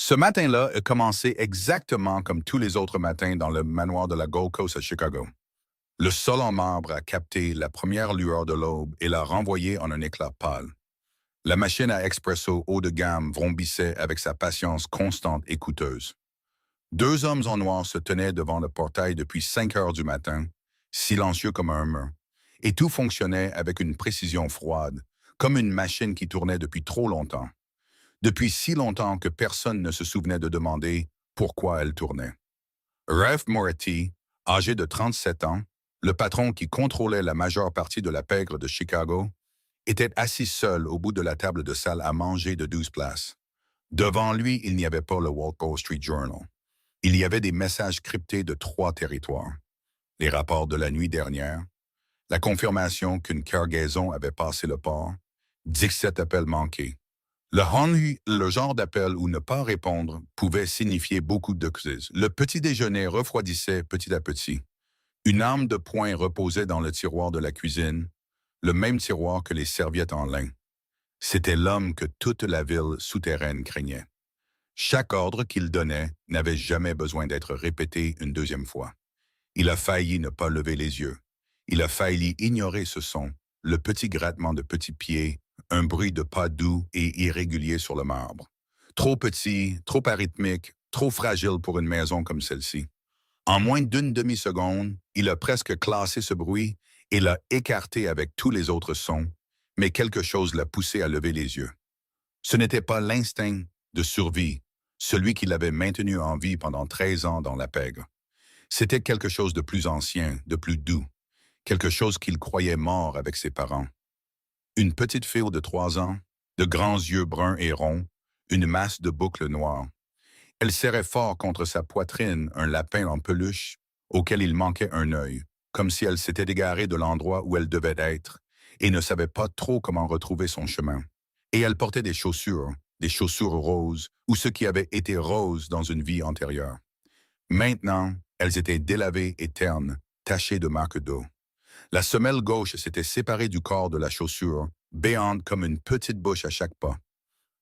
Ce matin-là a commencé exactement comme tous les autres matins dans le manoir de la Gold Coast à Chicago. Le sol en marbre a capté la première lueur de l'aube et l'a renvoyé en un éclat pâle. La machine à expresso haut de gamme vrombissait avec sa patience constante et coûteuse. Deux hommes en noir se tenaient devant le portail depuis 5 heures du matin, silencieux comme un mur, et tout fonctionnait avec une précision froide, comme une machine qui tournait depuis trop longtemps. Depuis si longtemps que personne ne se souvenait de demander pourquoi elle tournait. Ralph Moretti, âgé de 37 ans, le patron qui contrôlait la majeure partie de la pègre de Chicago, était assis seul au bout de la table de salle à manger de 12 places. Devant lui, il n'y avait pas le Wall Street Journal. Il y avait des messages cryptés de 3 territoires. Les rapports de la nuit dernière, la confirmation qu'une cargaison avait passé le port, 17 appels manqués. Le genre d'appel où ne pas répondre pouvait signifier beaucoup de crises. Le petit déjeuner refroidissait petit à petit. Une arme de poing reposait dans le tiroir de la cuisine, le même tiroir que les serviettes en lin. C'était l'homme que toute la ville souterraine craignait. Chaque ordre qu'il donnait n'avait jamais besoin d'être répété une deuxième fois. Il a failli ne pas lever les yeux. Il a failli ignorer ce son, le petit grattement de petits pieds, un bruit de pas doux et irrégulier sur le marbre. Trop petit, trop arythmique, trop fragile pour une maison comme celle-ci. En moins d'une demi-seconde, il a presque classé ce bruit et l'a écarté avec tous les autres sons, mais quelque chose l'a poussé à lever les yeux. Ce n'était pas l'instinct de survie, celui qui l'avait maintenu en vie pendant 13 ans dans la pègre. C'était quelque chose de plus ancien, de plus doux, quelque chose qu'il croyait mort avec ses parents. Une petite fille de 3 ans, de grands yeux bruns et ronds, une masse de boucles noires. Elle serrait fort contre sa poitrine un lapin en peluche auquel il manquait un œil, comme si elle s'était égarée de l'endroit où elle devait être et ne savait pas trop comment retrouver son chemin. Et elle portait des chaussures roses, ou ce qui avait été rose dans une vie antérieure. Maintenant, elles étaient délavées et ternes, tachées de marques d'eau. La semelle gauche s'était séparée du corps de la chaussure, béante comme une petite bouche à chaque pas.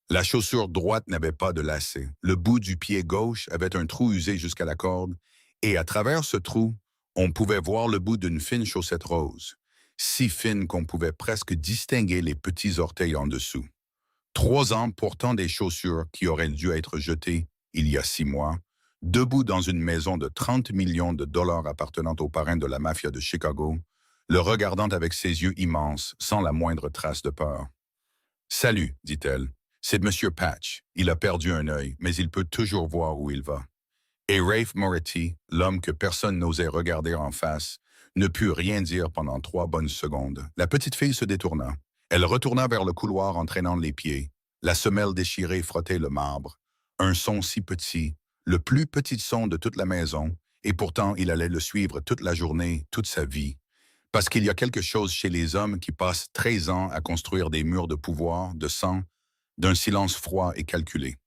La chaussure droite n'avait pas de lacet. Le bout du pied gauche avait un trou usé jusqu'à la corde, et à travers ce trou, on pouvait voir le bout d'une fine chaussette rose, si fine qu'on pouvait presque distinguer les petits orteils en dessous. 3 ans portant des chaussures qui auraient dû être jetées il y a 6 mois, debout dans une maison de 30 millions de dollars appartenant aux parrains de la mafia de Chicago, le regardant avec ses yeux immenses, sans la moindre trace de peur. « Salut, dit-elle. C'est Monsieur Patch. Il a perdu un œil, mais il peut toujours voir où il va. » Et Ralph Moretti, l'homme que personne n'osait regarder en face, ne put rien dire pendant 3 bonnes secondes. La petite fille se détourna. Elle retourna vers le couloir en traînant les pieds. La semelle déchirée frottait le marbre. Un son si petit, le plus petit son de toute la maison, et pourtant il allait le suivre toute la journée, toute sa vie. Parce qu'il y a quelque chose chez les hommes qui passent 13 ans à construire des murs de pouvoir, de sang, d'un silence froid et calculé.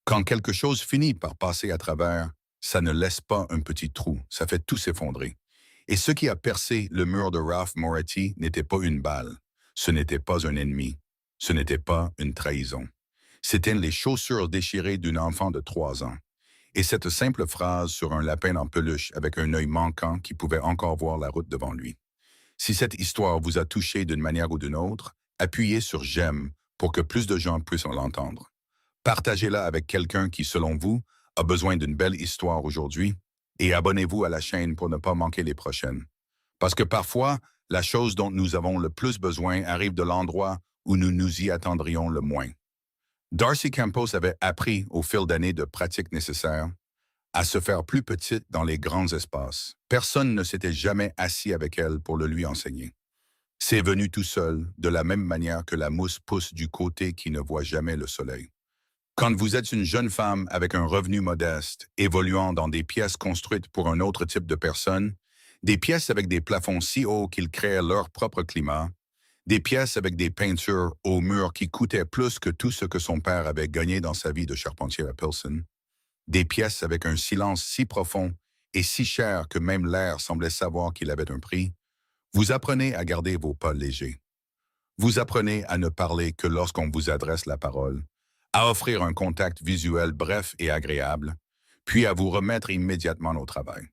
Quand quelque chose finit par passer à travers, ça ne laisse pas un petit trou, ça fait tout s'effondrer. Et ce qui a percé le mur de Ralph Moretti n'était pas une balle, ce n'était pas un ennemi, ce n'était pas une trahison. C'étaient les chaussures déchirées d'un enfant de 3 ans. Et cette simple phrase sur un lapin en peluche avec un œil manquant qui pouvait encore voir la route devant lui. Si cette histoire vous a touché d'une manière ou d'une autre, appuyez sur j'aime pour que plus de gens puissent l'entendre. Partagez-la avec quelqu'un qui, selon vous, a besoin d'une belle histoire aujourd'hui et abonnez-vous à la chaîne pour ne pas manquer les prochaines. Parce que parfois, la chose dont nous avons le plus besoin arrive de l'endroit où nous nous y attendrions le moins. Darcy Campos avait appris au fil d'années de pratiques nécessaires à se faire plus petite dans les grands espaces. Personne ne s'était jamais assis avec elle pour le lui enseigner. C'est venu tout seul, de la même manière que la mousse pousse du côté qui ne voit jamais le soleil. Quand vous êtes une jeune femme avec un revenu modeste, évoluant dans des pièces construites pour un autre type de personne, des pièces avec des plafonds si hauts qu'ils créaient leur propre climat, des pièces avec des peintures aux murs qui coûtaient plus que tout ce que son père avait gagné dans sa vie de charpentier à Pilsen, des pièces avec un silence si profond et si cher que même l'air semblait savoir qu'il avait un prix, vous apprenez à garder vos pas légers. Vous apprenez à ne parler que lorsqu'on vous adresse la parole, à offrir un contact visuel bref et agréable, puis à vous remettre immédiatement au travail.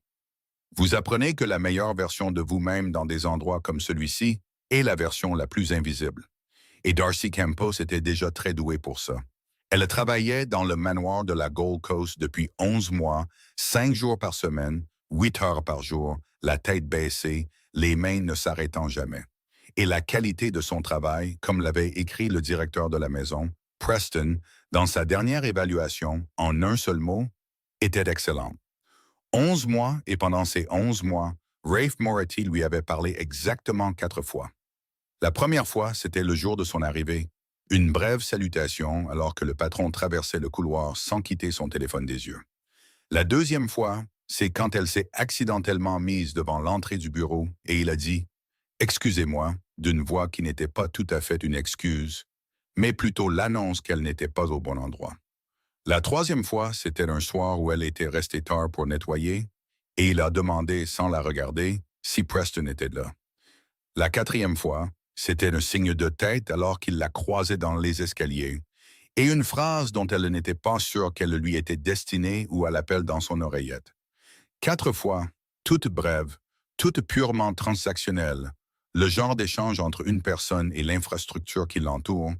Vous apprenez que la meilleure version de vous-même dans des endroits comme celui-ci est la version la plus invisible. Et Darcy Campos était déjà très douée pour ça. Elle travaillait dans le manoir de la Gold Coast depuis 11 mois, 5 jours par semaine, 8 heures par jour, la tête baissée, les mains ne s'arrêtant jamais. Et la qualité de son travail, comme l'avait écrit le directeur de la maison, Preston, dans sa dernière évaluation, en un seul mot, était excellente. 11 mois, et pendant ces 11 mois, Rafe Moretti lui avait parlé exactement 4 fois. La première fois, c'était le jour de son arrivée. Une brève salutation alors que le patron traversait le couloir sans quitter son téléphone des yeux. La deuxième fois, c'est quand elle s'est accidentellement mise devant l'entrée du bureau et il a dit « Excusez-moi » d'une voix qui n'était pas tout à fait une excuse, mais plutôt l'annonce qu'elle n'était pas au bon endroit. La troisième fois, c'était un soir où elle était restée tard pour nettoyer et il a demandé sans la regarder si Preston était là. La quatrième fois, c'était un signe de tête alors qu'il la croisait dans les escaliers, et une phrase dont elle n'était pas sûre qu'elle lui était destinée ou à l'appel dans son oreillette. 4 fois, toutes brèves, toutes purement transactionnelles, le genre d'échange entre une personne et l'infrastructure qui l'entoure,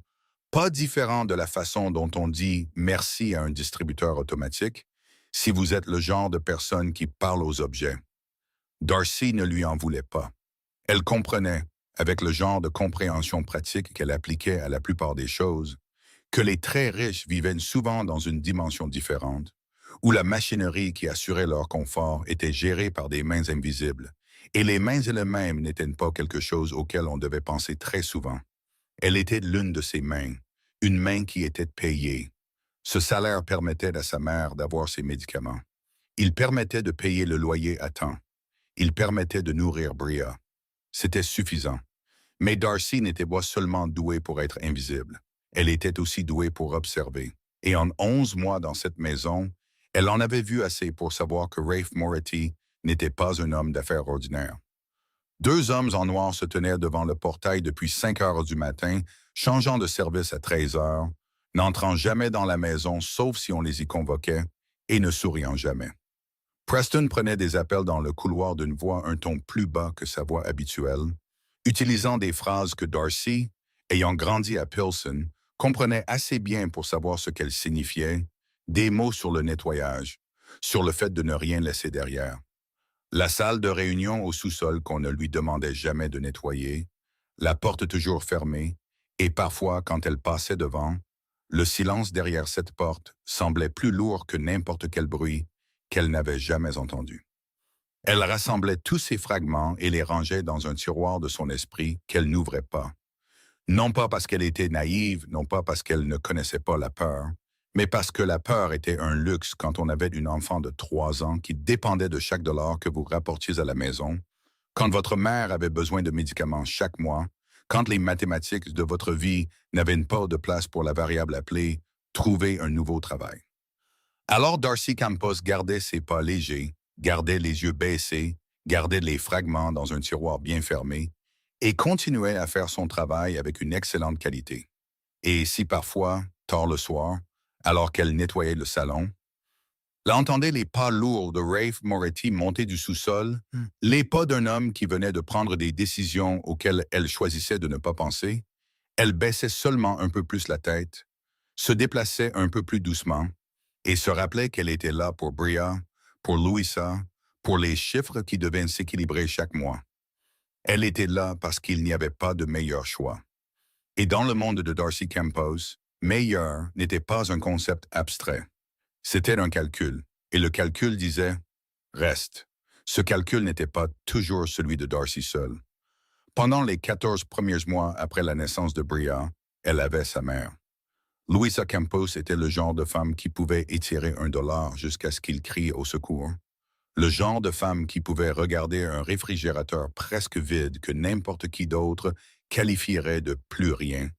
pas différent de la façon dont on dit merci à un distributeur automatique, si vous êtes le genre de personne qui parle aux objets. Darcy ne lui en voulait pas. Elle comprenait, avec le genre de compréhension pratique qu'elle appliquait à la plupart des choses, que les très riches vivaient souvent dans une dimension différente, où la machinerie qui assurait leur confort était gérée par des mains invisibles, et les mains elles-mêmes n'étaient pas quelque chose auquel on devait penser très souvent. Elle était l'une de ces mains, une main qui était payée. Ce salaire permettait à sa mère d'avoir ses médicaments. Il permettait de payer le loyer à temps. Il permettait de nourrir Bria. C'était suffisant. Mais Darcy n'était pas seulement douée pour être invisible. Elle était aussi douée pour observer. Et en 11 mois dans cette maison, elle en avait vu assez pour savoir que Rafe Moretti n'était pas un homme d'affaires ordinaire. 2 hommes en noir se tenaient devant le portail depuis 5 heures du matin, changeant de service à 13 heures, n'entrant jamais dans la maison sauf si on les y convoquait, et ne souriant jamais. Preston prenait des appels dans le couloir d'une voix un ton plus bas que sa voix habituelle, utilisant des phrases que Darcy, ayant grandi à Pilsen, comprenait assez bien pour savoir ce qu'elles signifiaient, des mots sur le nettoyage, sur le fait de ne rien laisser derrière. La salle de réunion au sous-sol qu'on ne lui demandait jamais de nettoyer, la porte toujours fermée, et parfois, quand elle passait devant, le silence derrière cette porte semblait plus lourd que n'importe quel bruit qu'elle n'avait jamais entendu. Elle rassemblait tous ces fragments et les rangeait dans un tiroir de son esprit qu'elle n'ouvrait pas. Non pas parce qu'elle était naïve, non pas parce qu'elle ne connaissait pas la peur, mais parce que la peur était un luxe quand on avait une enfant de 3 ans qui dépendait de chaque dollar que vous rapportiez à la maison, quand votre mère avait besoin de médicaments chaque mois, quand les mathématiques de votre vie n'avaient pas de place pour la variable appelée « trouver un nouveau travail ». Alors Darcy Campos gardait ses pas légers, gardait les yeux baissés, gardait les fragments dans un tiroir bien fermé et continuait à faire son travail avec une excellente qualité. Et si parfois, tard le soir, alors qu'elle nettoyait le salon, là entendait les pas lourds de Rafe Moretti monter du sous-sol, les pas d'un homme qui venait de prendre des décisions auxquelles elle choisissait de ne pas penser, elle baissait seulement un peu plus la tête, se déplaçait un peu plus doucement, et se rappelait qu'elle était là pour Bria, pour Louisa, pour les chiffres qui devaient s'équilibrer chaque mois. Elle était là parce qu'il n'y avait pas de meilleur choix. Et dans le monde de Darcy Campos, meilleur n'était pas un concept abstrait. C'était un calcul, et le calcul disait « reste ». Ce calcul n'était pas toujours celui de Darcy seul. Pendant les 14 premiers mois après la naissance de Bria, elle avait sa mère. Louisa Campos était le genre de femme qui pouvait étirer $1 jusqu'à ce qu'il crie au secours. Le genre de femme qui pouvait regarder un réfrigérateur presque vide que n'importe qui d'autre qualifierait de plus rien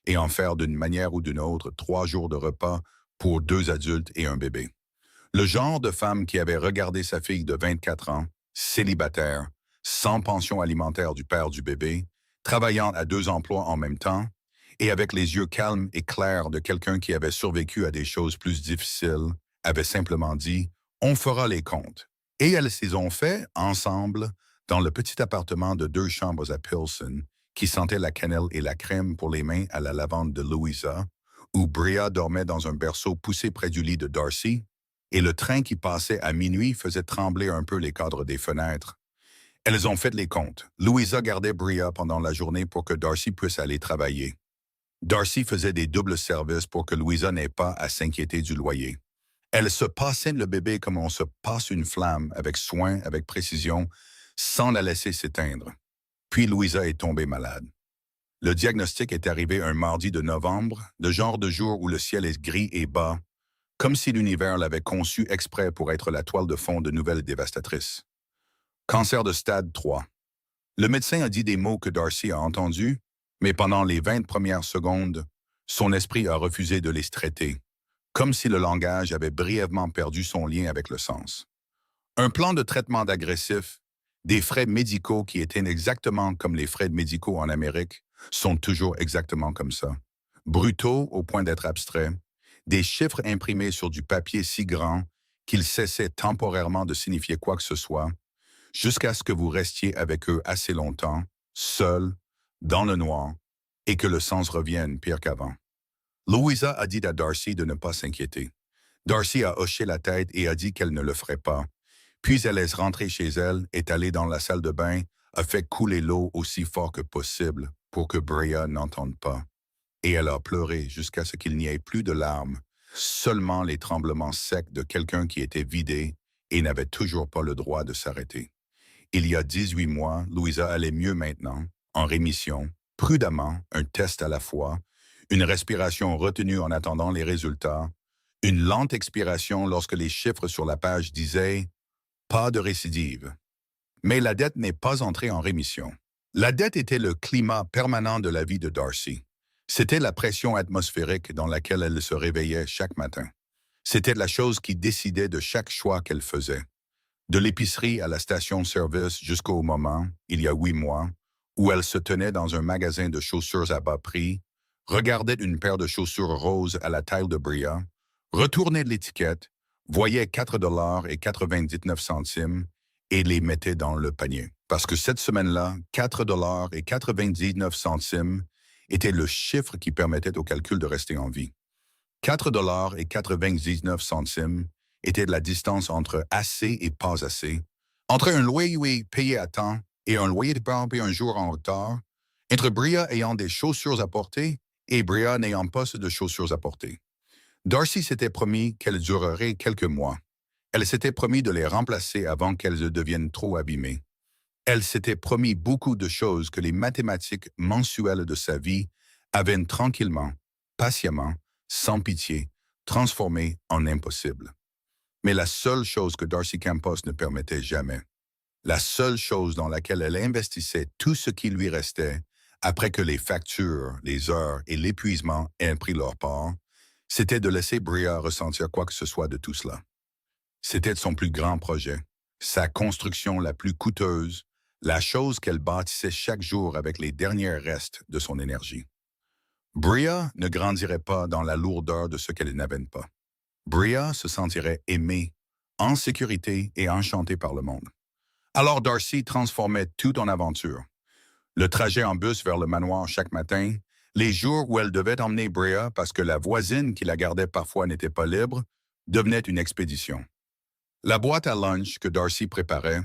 et en faire d'une manière ou d'une autre 3 jours de repas pour 2 adultes et un bébé. Le genre de femme qui avait regardé sa fille de 24 ans, célibataire, sans pension alimentaire du père du bébé, travaillant à 2 emplois en même temps, et avec les yeux calmes et clairs de quelqu'un qui avait survécu à des choses plus difficiles, avait simplement dit « On fera les comptes ». Et elles s'y ont fait, ensemble, dans le petit appartement de 2 chambres à Pilsen, qui sentait la cannelle et la crème pour les mains à la lavande de Louisa, où Bria dormait dans un berceau poussé près du lit de Darcy, et le train qui passait à minuit faisait trembler un peu les cadres des fenêtres. Elles ont fait les comptes. Louisa gardait Bria pendant la journée pour que Darcy puisse aller travailler. Darcy faisait des doubles services pour que Louisa n'ait pas à s'inquiéter du loyer. Elle se passait le bébé comme on se passe une flamme, avec soin, avec précision, sans la laisser s'éteindre. Puis Louisa est tombée malade. Le diagnostic est arrivé un mardi de novembre, le genre de jour où le ciel est gris et bas, comme si l'univers l'avait conçu exprès pour être la toile de fond de nouvelles dévastatrices. Cancer de stade 3. Le médecin a dit des mots que Darcy a entendus, mais pendant les 20 premières secondes, son esprit a refusé de les traiter, comme si le langage avait brièvement perdu son lien avec le sens. Un plan de traitement d'agressif, des frais médicaux qui étaient exactement comme les frais médicaux en Amérique, sont toujours exactement comme ça. Brutaux au point d'être abstraits, des chiffres imprimés sur du papier si grand qu'ils cessaient temporairement de signifier quoi que ce soit, jusqu'à ce que vous restiez avec eux assez longtemps, seul, dans le noir, et que le sens revienne pire qu'avant. Louisa a dit à Darcy de ne pas s'inquiéter. Darcy a hoché la tête et a dit qu'elle ne le ferait pas. Puis elle est rentrée chez elle, est allée dans la salle de bain, a fait couler l'eau aussi fort que possible pour que Bria n'entende pas. Et elle a pleuré jusqu'à ce qu'il n'y ait plus de larmes, seulement les tremblements secs de quelqu'un qui était vidé et n'avait toujours pas le droit de s'arrêter. Il y a 18 mois, Louisa allait mieux maintenant, en rémission, prudemment, un test à la fois, une respiration retenue en attendant les résultats, une lente expiration lorsque les chiffres sur la page disaient « pas de récidive ». Mais la dette n'est pas entrée en rémission. La dette était le climat permanent de la vie de Darcy. C'était la pression atmosphérique dans laquelle elle se réveillait chaque matin. C'était la chose qui décidait de chaque choix qu'elle faisait. De l'épicerie à la station-service jusqu'au moment, il y a 8 mois, où elle se tenait dans un magasin de chaussures à bas prix, regardait une paire de chaussures roses à la taille de Bria, retournait l'étiquette, voyait 4,99 $ et les mettait dans le panier. Parce que cette semaine-là, 4,99 $ était le chiffre qui permettait au calcul de rester en vie. 4,99 $ était la distance entre assez et pas assez, entre un loyer payé à temps et un loyer de payé un jour en retard, entre Bria ayant des chaussures à porter et Bria n'ayant pas de chaussures à porter. Darcy s'était promis qu'elles dureraient quelques mois. Elle s'était promis de les remplacer avant qu'elles deviennent trop abîmées. Elle s'était promis beaucoup de choses que les mathématiques mensuelles de sa vie avaient tranquillement, patiemment, sans pitié, transformées en impossibles. Mais la seule chose que Darcy Campos ne permettait jamais, la seule chose dans laquelle elle investissait tout ce qui lui restait, après que les factures, les heures et l'épuisement aient pris leur part, c'était de laisser Bria ressentir quoi que ce soit de tout cela. C'était son plus grand projet, sa construction la plus coûteuse, la chose qu'elle bâtissait chaque jour avec les derniers restes de son énergie. Bria ne grandirait pas dans la lourdeur de ce qu'elle n'avait pas. Bria se sentirait aimée, en sécurité et enchantée par le monde. Alors Darcy transformait tout en aventure. Le trajet en bus vers le manoir chaque matin, les jours où elle devait emmener Bria parce que la voisine qui la gardait parfois n'était pas libre, devenait une expédition. La boîte à lunch que Darcy préparait,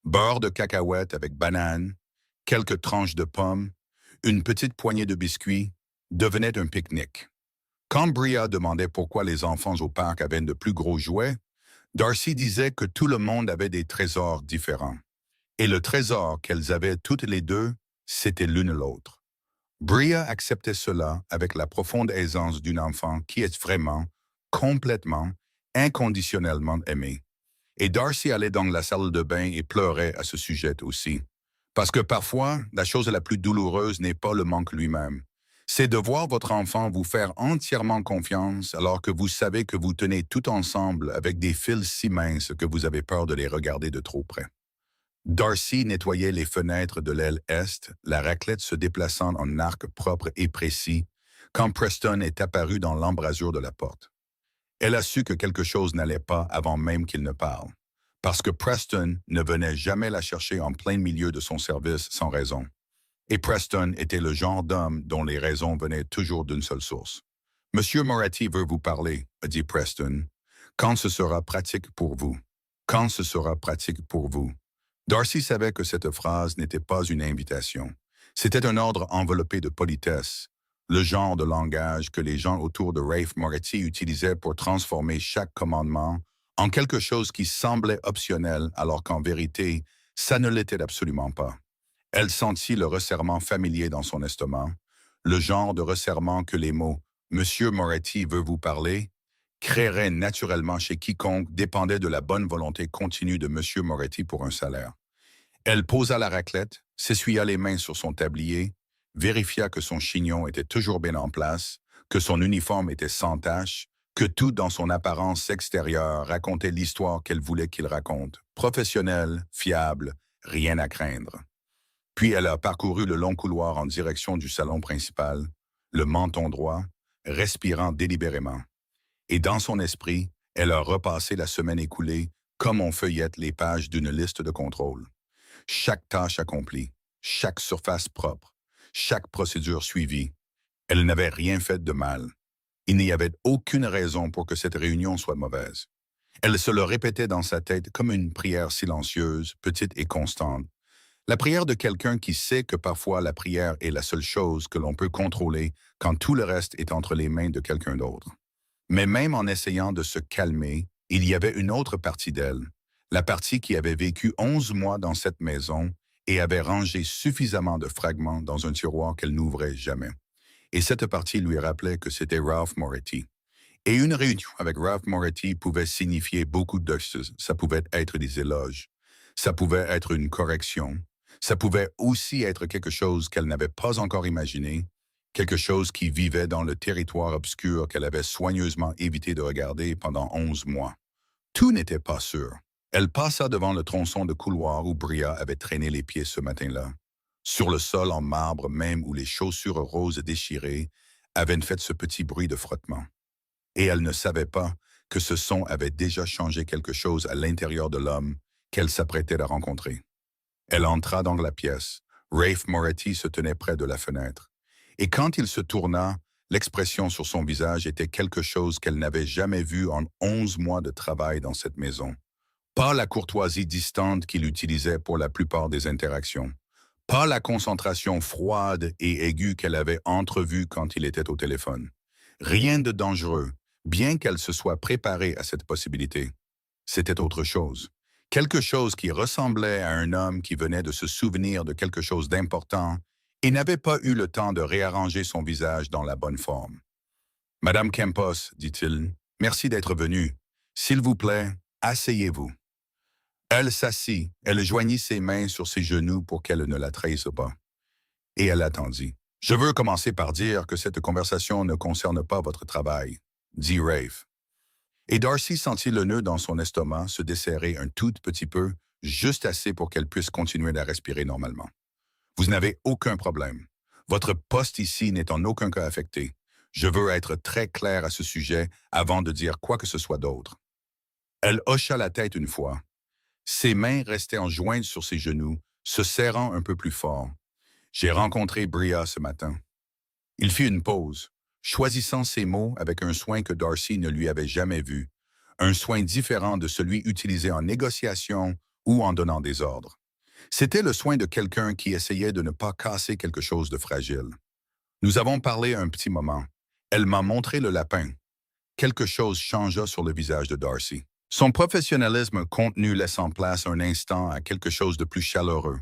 beurre de cacahuètes avec bananes, quelques tranches de pommes, une petite poignée de biscuits, devenait un pique-nique. Quand Bria demandait pourquoi les enfants au parc avaient de plus gros jouets, Darcy disait que tout le monde avait des trésors différents. Et le trésor qu'elles avaient toutes les deux, c'était l'une l'autre. Bria acceptait cela avec la profonde aisance d'une enfant qui est vraiment, complètement, inconditionnellement aimée. Et Darcy allait dans la salle de bain et pleurait à ce sujet aussi. Parce que parfois, la chose la plus douloureuse n'est pas le manque lui-même. C'est de voir votre enfant vous faire entièrement confiance alors que vous savez que vous tenez tout ensemble avec des fils si minces que vous avez peur de les regarder de trop près. Darcy nettoyait les fenêtres de l'aile est, la raclette se déplaçant en arc propre et précis, quand Preston est apparu dans l'embrasure de la porte. Elle a su que quelque chose n'allait pas avant même qu'il ne parle, parce que Preston ne venait jamais la chercher en plein milieu de son service sans raison. Et Preston était le genre d'homme dont les raisons venaient toujours d'une seule source. Monsieur Moretti veut vous parler, a dit Preston. Quand ce sera pratique pour vous? Quand ce sera pratique pour vous? Darcy savait que cette phrase n'était pas une invitation. C'était un ordre enveloppé de politesse, le genre de langage que les gens autour de Rafe Moretti utilisaient pour transformer chaque commandement en quelque chose qui semblait optionnel alors qu'en vérité, ça ne l'était absolument pas. Elle sentit le resserrement familier dans son estomac, le genre de resserrement que les mots Monsieur Moretti veut vous parler créerait naturellement chez quiconque dépendait de la bonne volonté continue de Monsieur Moretti pour un salaire. Elle posa la raclette, s'essuya les mains sur son tablier, vérifia que son chignon était toujours bien en place, que son uniforme était sans tache, que tout dans son apparence extérieure racontait l'histoire qu'elle voulait qu'il raconte, professionnel, fiable, rien à craindre. Puis elle a parcouru le long couloir en direction du salon principal, le menton droit, respirant délibérément. Et dans son esprit, elle a repassé la semaine écoulée comme on feuillette les pages d'une liste de contrôle. Chaque tâche accomplie, chaque surface propre, chaque procédure suivie, elle n'avait rien fait de mal. Il n'y avait aucune raison pour que cette réunion soit mauvaise. Elle se le répétait dans sa tête comme une prière silencieuse, petite et constante. La prière de quelqu'un qui sait que parfois la prière est la seule chose que l'on peut contrôler quand tout le reste est entre les mains de quelqu'un d'autre. Mais même en essayant de se calmer, il y avait une autre partie d'elle, la partie qui avait vécu 11 mois dans cette maison et avait rangé suffisamment de fragments dans un tiroir qu'elle n'ouvrait jamais. Et cette partie lui rappelait que c'était Ralph Moretti. Et une réunion avec Ralph Moretti pouvait signifier beaucoup de choses. Ça pouvait être des éloges. Ça pouvait être une correction. Ça pouvait aussi être quelque chose qu'elle n'avait pas encore imaginé, quelque chose qui vivait dans le territoire obscur qu'elle avait soigneusement évité de regarder pendant 11 mois. Tout n'était pas sûr. Elle passa devant le tronçon de couloir où Bria avait traîné les pieds ce matin-là, sur le sol en marbre même où les chaussures roses déchirées avaient fait ce petit bruit de frottement. Et elle ne savait pas que ce son avait déjà changé quelque chose à l'intérieur de l'homme qu'elle s'apprêtait à rencontrer. Elle entra dans la pièce. Rafe Moretti se tenait près de la fenêtre. Et quand il se tourna, l'expression sur son visage était quelque chose qu'elle n'avait jamais vu en 11 mois de travail dans cette maison. Pas la courtoisie distante qu'il utilisait pour la plupart des interactions. Pas la concentration froide et aiguë qu'elle avait entrevue quand il était au téléphone. Rien de dangereux, bien qu'elle se soit préparée à cette possibilité. C'était autre chose. Quelque chose qui ressemblait à un homme qui venait de se souvenir de quelque chose d'important et n'avait pas eu le temps de réarranger son visage dans la bonne forme. « Madame Campos, dit-il, merci d'être venue. S'il vous plaît, asseyez-vous. » Elle s'assit, elle joignit ses mains sur ses genoux pour qu'elle ne la trahisse pas. Et elle attendit. « Je veux commencer par dire que cette conversation ne concerne pas votre travail, » dit Rafe. Et Darcy sentit le nœud dans son estomac se desserrer un tout petit peu, juste assez pour qu'elle puisse continuer à respirer normalement. « Vous n'avez aucun problème. Votre poste ici n'est en aucun cas affecté. Je veux être très clair à ce sujet avant de dire quoi que ce soit d'autre. » Elle hocha la tête une fois. Ses mains restaient en jointe sur ses genoux, se serrant un peu plus fort. « J'ai rencontré Bria ce matin. » Il fit une pause, choisissant ses mots avec un soin que Darcy ne lui avait jamais vu, un soin différent de celui utilisé en négociation ou en donnant des ordres. C'était le soin de quelqu'un qui essayait de ne pas casser quelque chose de fragile. Nous avons parlé un petit moment. Elle m'a montré le lapin. Quelque chose changea sur le visage de Darcy. Son professionnalisme contenu laissant place un instant à quelque chose de plus chaleureux,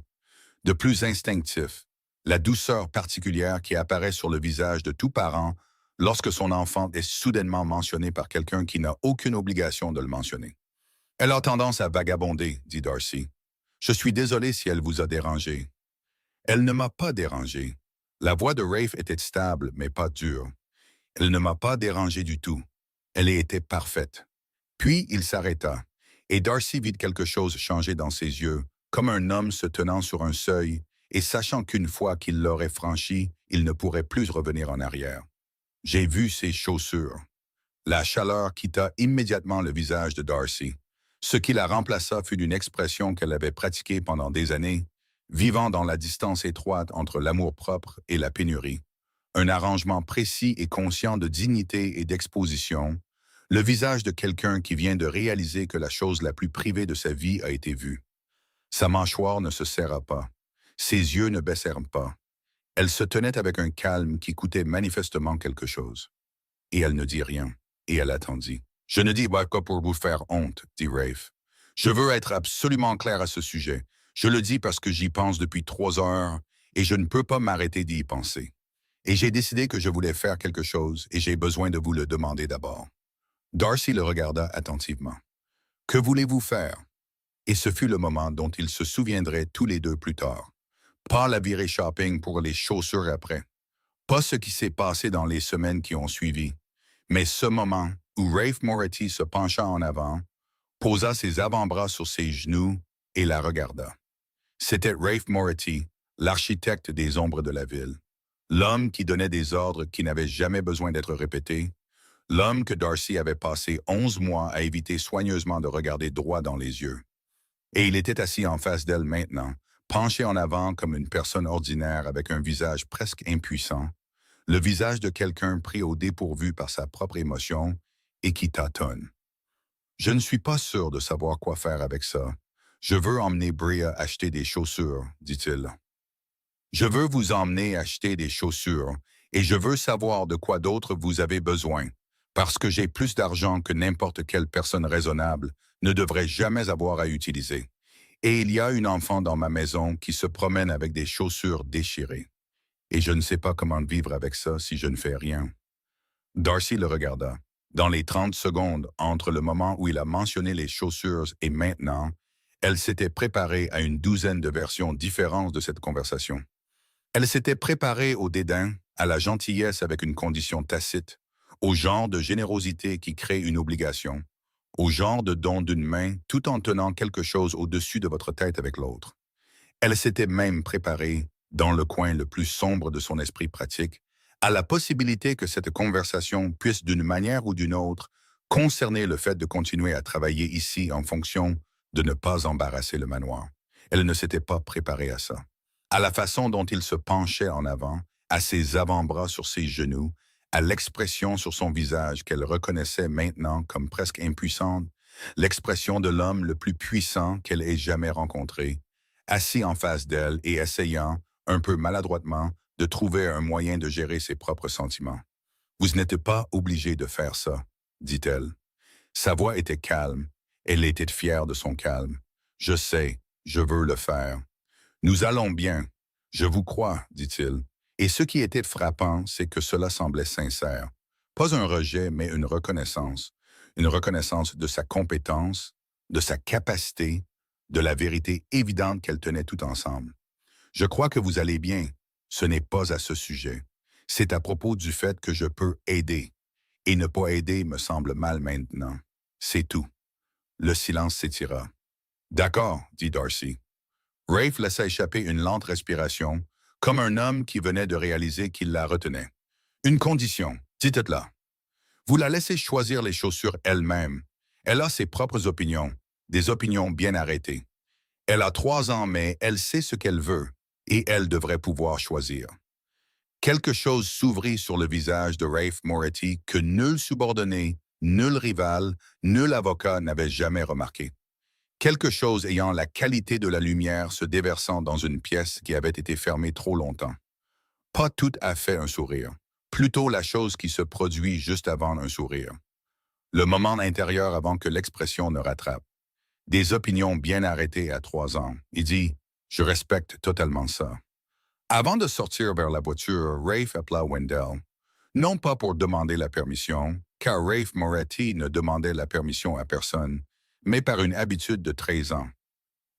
de plus instinctif, la douceur particulière qui apparaît sur le visage de tout parent lorsque son enfant est soudainement mentionné par quelqu'un qui n'a aucune obligation de le mentionner. « Elle a tendance à vagabonder, » dit Darcy. « Je suis désolé si elle vous a dérangé. » Elle ne m'a pas dérangé. La voix de Rafe était stable, mais pas dure. Elle ne m'a pas dérangé du tout. Elle était parfaite. Puis il s'arrêta, et Darcy vit quelque chose changer dans ses yeux, comme un homme se tenant sur un seuil et sachant qu'une fois qu'il l'aurait franchi, il ne pourrait plus revenir en arrière. J'ai vu ses chaussures. La chaleur quitta immédiatement le visage de Darcy. Ce qui la remplaça fut une expression qu'elle avait pratiquée pendant des années, vivant dans la distance étroite entre l'amour-propre et la pénurie. Un arrangement précis et conscient de dignité et d'exposition, le visage de quelqu'un qui vient de réaliser que la chose la plus privée de sa vie a été vue. Sa mâchoire ne se serra pas. Ses yeux ne baissèrent pas. Elle se tenait avec un calme qui coûtait manifestement quelque chose. Et elle ne dit rien. Et elle attendit. Je ne dis pas pour vous faire honte, dit Rafe. Je veux être absolument clair à ce sujet. Je le dis parce que j'y pense depuis 3 heures et je ne peux pas m'arrêter d'y penser. Et j'ai décidé que je voulais faire quelque chose et j'ai besoin de vous le demander d'abord. Darcy le regarda attentivement. Que voulez-vous faire? Et ce fut le moment dont ils se souviendraient tous les deux plus tard. Pas la virée shopping pour les chaussures après. Pas ce qui s'est passé dans les semaines qui ont suivi. Mais ce moment où Rafe Moretti se pencha en avant, posa ses avant-bras sur ses genoux et la regarda. C'était Rafe Moretti, l'architecte des ombres de la ville. L'homme qui donnait des ordres qui n'avaient jamais besoin d'être répétés. L'homme que Darcy avait passé 11 mois à éviter soigneusement de regarder droit dans les yeux. Et il était assis en face d'elle maintenant, penché en avant comme une personne ordinaire avec un visage presque impuissant, le visage de quelqu'un pris au dépourvu par sa propre émotion et qui tâtonne. Je ne suis pas sûr de savoir quoi faire avec ça. Je veux emmener Bria acheter des chaussures, dit-il. Je veux vous emmener acheter des chaussures et je veux savoir de quoi d'autre vous avez besoin, parce que j'ai plus d'argent que n'importe quelle personne raisonnable ne devrait jamais avoir à utiliser. Et il y a une enfant dans ma maison qui se promène avec des chaussures déchirées. Et je ne sais pas comment vivre avec ça si je ne fais rien. Darcy le regarda. Dans les 30 secondes entre le moment où il a mentionné les chaussures et maintenant, elle s'était préparée à une douzaine de versions différentes de cette conversation. Elle s'était préparée au dédain, à la gentillesse avec une condition tacite, au genre de générosité qui crée une obligation, au genre de don d'une main tout en tenant quelque chose au-dessus de votre tête avec l'autre. Elle s'était même préparée, dans le coin le plus sombre de son esprit pratique, à la possibilité que cette conversation puisse d'une manière ou d'une autre concerner le fait de continuer à travailler ici en fonction de ne pas embarrasser le manoir. Elle ne s'était pas préparée à ça. À la façon dont il se penchait en avant, à ses avant-bras sur ses genoux, à l'expression sur son visage qu'elle reconnaissait maintenant comme presque impuissante, l'expression de l'homme le plus puissant qu'elle ait jamais rencontré, assis en face d'elle et essayant, un peu maladroitement, de trouver un moyen de gérer ses propres sentiments. « Vous n'êtes pas obligé de faire ça, » dit-elle. Sa voix était calme. Elle était fière de son calme. « Je sais, je veux le faire. »« Nous allons bien. Je vous crois, » dit-il. Et ce qui était frappant, c'est que cela semblait sincère. Pas un rejet, mais une reconnaissance. Une reconnaissance de sa compétence, de sa capacité, de la vérité évidente qu'elle tenait tout ensemble. « Je crois que vous allez bien. Ce n'est pas à ce sujet. C'est à propos du fait que je peux aider. Et ne pas aider me semble mal maintenant. C'est tout. » Le silence s'étira. « D'accord, » dit Darcy. Rafe laissa échapper une lente respiration, comme un homme qui venait de réaliser qu'il la retenait. « Une condition, dites-la. Vous la laissez choisir les chaussures elle-même. Elle a ses propres opinions, des opinions bien arrêtées. Elle a 3 ans, mais elle sait ce qu'elle veut, et elle devrait pouvoir choisir. » Quelque chose s'ouvrit sur le visage de Rafe Moretti que nul subordonné, nul rival, nul avocat n'avait jamais remarqué. Quelque chose ayant la qualité de la lumière se déversant dans une pièce qui avait été fermée trop longtemps. Pas tout à fait un sourire, plutôt la chose qui se produit juste avant un sourire. Le moment intérieur avant que l'expression ne rattrape. Des opinions bien arrêtées à 3 ans. Il dit « Je respecte totalement ça. » Avant de sortir vers la voiture, Rafe appela Wendell. Non pas pour demander la permission, car Rafe Moretti ne demandait la permission à personne, mais par une habitude de 13 ans.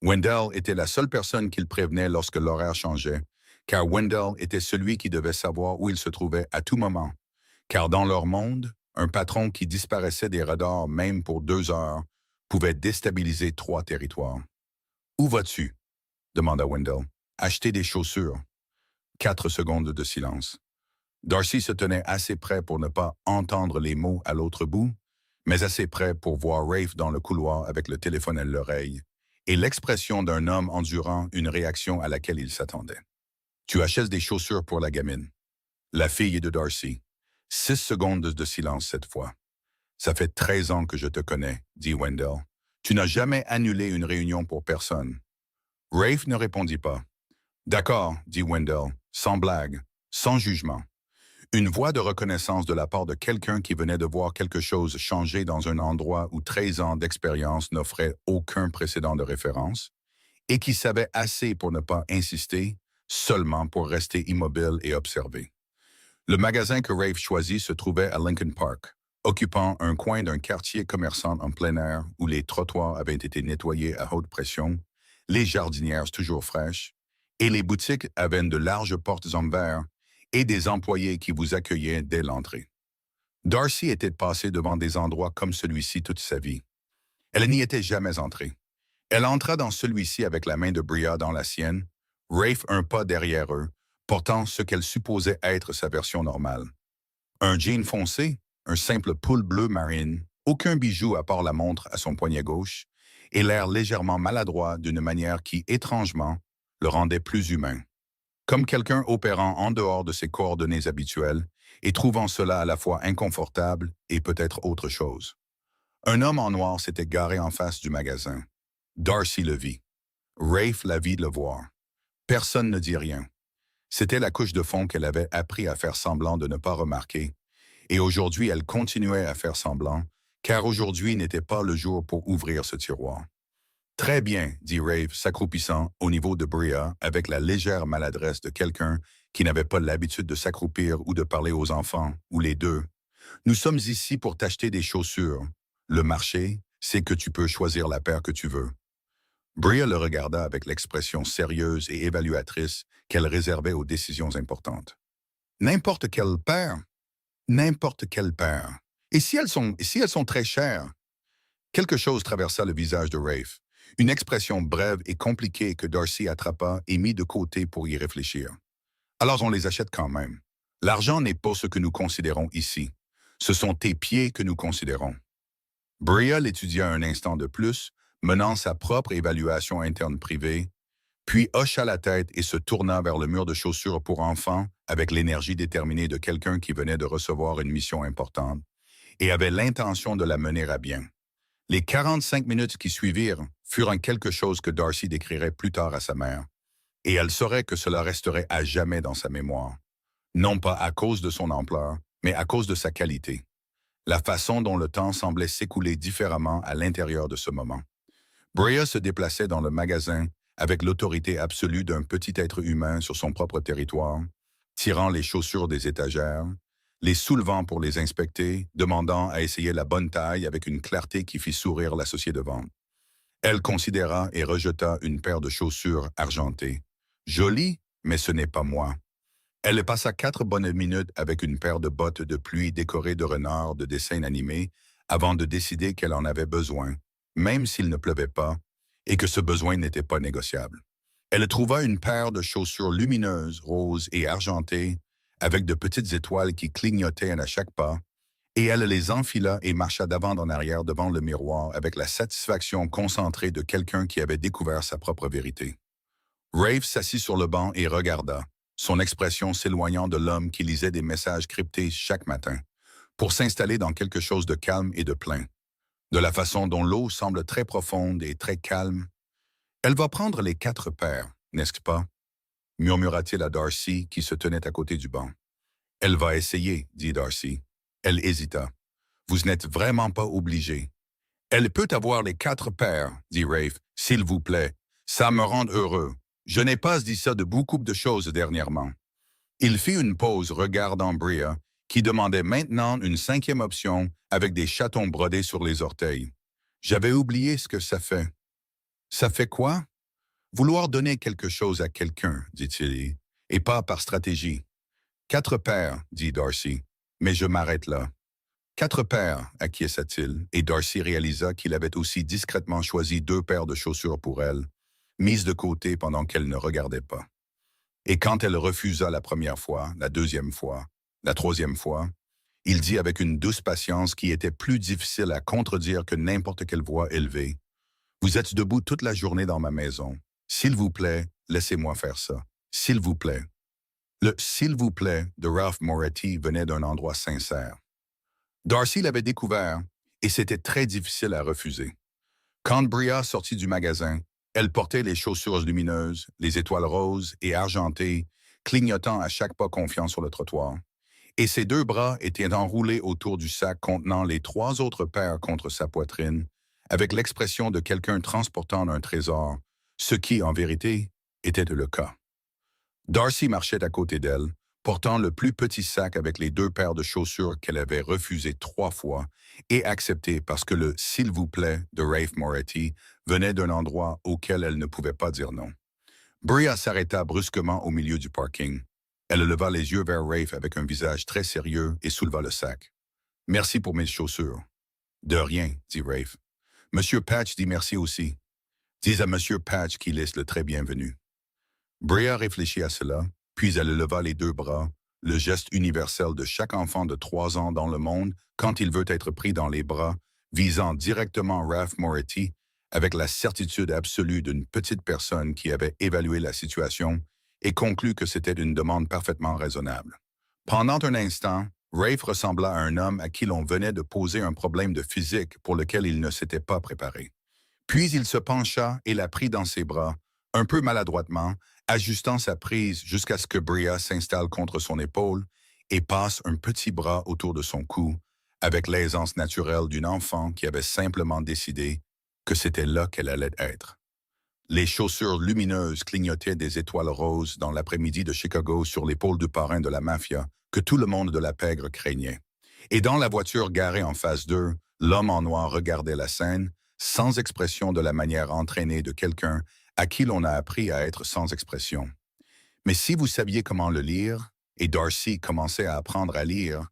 Wendell était la seule personne qu'il prévenait lorsque l'horaire changeait, car Wendell était celui qui devait savoir où il se trouvait à tout moment, car dans leur monde, un patron qui disparaissait des radars même pour 2 heures pouvait déstabiliser 3 territoires. « Où vas-tu? » demanda Wendell. « Acheter des chaussures. » 4 secondes de silence. Darcy se tenait assez près pour ne pas entendre les mots à l'autre bout, mais assez près pour voir Rafe dans le couloir avec le téléphone à l'oreille et l'expression d'un homme endurant une réaction à laquelle il s'attendait. Tu achètes des chaussures pour la gamine. La fille de Darcy. 6 secondes de silence cette fois. Ça fait 13 ans que je te connais, dit Wendell. Tu n'as jamais annulé une réunion pour personne. Rafe ne répondit pas. D'accord, dit Wendell, sans blague, sans jugement. Une voix de reconnaissance de la part de quelqu'un qui venait de voir quelque chose changer dans un endroit où 13 ans d'expérience n'offraient aucun précédent de référence et qui savait assez pour ne pas insister, seulement pour rester immobile et observer. Le magasin que Rafe choisit se trouvait à Lincoln Park, occupant un coin d'un quartier commerçant en plein air où les trottoirs avaient été nettoyés à haute pression, les jardinières toujours fraîches, et les boutiques avaient de larges portes en verre et des employés qui vous accueillaient dès l'entrée. Darcy était passée devant des endroits comme celui-ci toute sa vie. Elle n'y était jamais entrée. Elle entra dans celui-ci avec la main de Bria dans la sienne, Rafe un pas derrière eux, portant ce qu'elle supposait être sa version normale. Un jean foncé, un simple pull bleu marine, aucun bijou à part la montre à son poignet gauche, et l'air légèrement maladroit d'une manière qui, étrangement, le rendait plus humain. Comme quelqu'un opérant en dehors de ses coordonnées habituelles et trouvant cela à la fois inconfortable et peut-être autre chose. Un homme en noir s'était garé en face du magasin. Darcy le vit. Rafe la vit le voir. Personne ne dit rien. C'était la couche de fond qu'elle avait appris à faire semblant de ne pas remarquer, et aujourd'hui elle continuait à faire semblant, car aujourd'hui n'était pas le jour pour ouvrir ce tiroir. Très bien, dit Rafe, s'accroupissant au niveau de Bria avec la légère maladresse de quelqu'un qui n'avait pas l'habitude de s'accroupir ou de parler aux enfants, ou les deux. Nous sommes ici pour t'acheter des chaussures. Le marché, c'est que tu peux choisir la paire que tu veux. Bria le regarda avec l'expression sérieuse et évaluatrice qu'elle réservait aux décisions importantes. N'importe quelle paire? N'importe quelle paire. Et si elles sont très chères? Quelque chose traversa le visage de Rafe. Une expression brève et compliquée que Darcy attrapa et mit de côté pour y réfléchir. Alors on les achète quand même. L'argent n'est pas ce que nous considérons ici. Ce sont tes pieds que nous considérons. Bria l'étudia un instant de plus, menant sa propre évaluation interne privée, puis hocha la tête et se tourna vers le mur de chaussures pour enfants avec l'énergie déterminée de quelqu'un qui venait de recevoir une mission importante et avait l'intention de la mener à bien. Les 45 minutes qui suivirent furent quelque chose que Darcy décrirait plus tard à sa mère, et elle saurait que cela resterait à jamais dans sa mémoire, non pas à cause de son ampleur, mais à cause de sa qualité, la façon dont le temps semblait s'écouler différemment à l'intérieur de ce moment. Bria se déplaçait dans le magasin avec l'autorité absolue d'un petit être humain sur son propre territoire, tirant les chaussures des étagères, les soulevant pour les inspecter, demandant à essayer la bonne taille avec une clarté qui fit sourire l'associé de vente. Elle considéra et rejeta une paire de chaussures argentées. Jolie, mais ce n'est pas moi. Elle passa 4 bonnes minutes avec une paire de bottes de pluie décorées de renards de dessins animés avant de décider qu'elle en avait besoin, même s'il ne pleuvait pas, et que ce besoin n'était pas négociable. Elle trouva une paire de chaussures lumineuses, roses et argentées, avec de petites étoiles qui clignotaient à chaque pas, et elle les enfila et marcha d'avant en arrière devant le miroir avec la satisfaction concentrée de quelqu'un qui avait découvert sa propre vérité. Rafe s'assit sur le banc et regarda, son expression s'éloignant de l'homme qui lisait des messages cryptés chaque matin, pour s'installer dans quelque chose de calme et de plein. De la façon dont l'eau semble très profonde et très calme. Elle va prendre les 4 paires, n'est-ce pas? Murmura-t-il à Darcy qui se tenait à côté du banc. Elle va essayer, dit Darcy. Elle hésita. Vous n'êtes vraiment pas obligé. Elle peut avoir les 4 paires, dit Rafe, s'il vous plaît. Ça me rend heureux. Je n'ai pas dit ça de beaucoup de choses dernièrement. Il fit une pause regardant Bria, qui demandait maintenant une 5e option avec des chatons brodés sur les orteils. J'avais oublié ce que ça fait. Ça fait quoi? Vouloir donner quelque chose à quelqu'un, dit-il, et pas par stratégie. 4 paires, dit Darcy, mais je m'arrête là. 4 paires, acquiesça-t-il, et Darcy réalisa qu'il avait aussi discrètement choisi 2 paires de chaussures pour elle, mises de côté pendant qu'elle ne regardait pas. Et quand elle refusa la première fois, la deuxième fois, La troisième fois, il dit avec une douce patience qui était plus difficile à contredire que n'importe quelle voix élevée, vous êtes debout toute la journée dans ma maison. S'il vous plaît, laissez-moi faire ça. S'il vous plaît. Le s'il vous plaît de Ralph Moretti venait d'un endroit sincère. Darcy l'avait découvert et c'était très difficile à refuser. Quand Bria sortit du magasin, elle portait les chaussures lumineuses, les étoiles roses et argentées, clignotant à chaque pas confiant sur le trottoir. Et ses deux bras étaient enroulés autour du sac contenant les trois autres paires contre sa poitrine, avec l'expression de quelqu'un transportant un trésor, ce qui, en vérité, était le cas. Darcy marchait à côté d'elle, portant le plus petit sac avec les deux paires de chaussures qu'elle avait refusées 3 fois et acceptées parce que le « s'il vous plaît » de Ralph Moretti venait d'un endroit auquel elle ne pouvait pas dire non. Bria s'arrêta brusquement au milieu du parking. Elle leva les yeux vers Rafe avec un visage très sérieux et souleva le sac. « Merci pour mes chaussures. »« De rien, » dit Rafe. « Monsieur Patch dit merci aussi. Dis à Monsieur Patch qu'il est le très bienvenu. » Bria réfléchit à cela, puis elle leva les deux bras, le geste universel de chaque enfant de 3 ans dans le monde quand il veut être pris dans les bras, visant directement Ralph Moretti avec la certitude absolue d'une petite personne qui avait évalué la situation et conclu que c'était une demande parfaitement raisonnable. Pendant un instant, Rafe ressembla à un homme à qui l'on venait de poser un problème de physique pour lequel il ne s'était pas préparé. Puis il se pencha et la prit dans ses bras, un peu maladroitement, ajustant sa prise jusqu'à ce que Bria s'installe contre son épaule et passe un petit bras autour de son cou, avec l'aisance naturelle d'une enfant qui avait simplement décidé que c'était là qu'elle allait être. Les chaussures lumineuses clignotaient des étoiles roses dans l'après-midi de Chicago sur l'épaule du parrain de la mafia que tout le monde de la pègre craignait. Et dans la voiture garée en face d'eux, l'homme en noir regardait la scène, sans expression de la manière entraînée de quelqu'un à qui l'on a appris à être sans expression. Mais si vous saviez comment le lire, et Darcy commençait à apprendre à lire,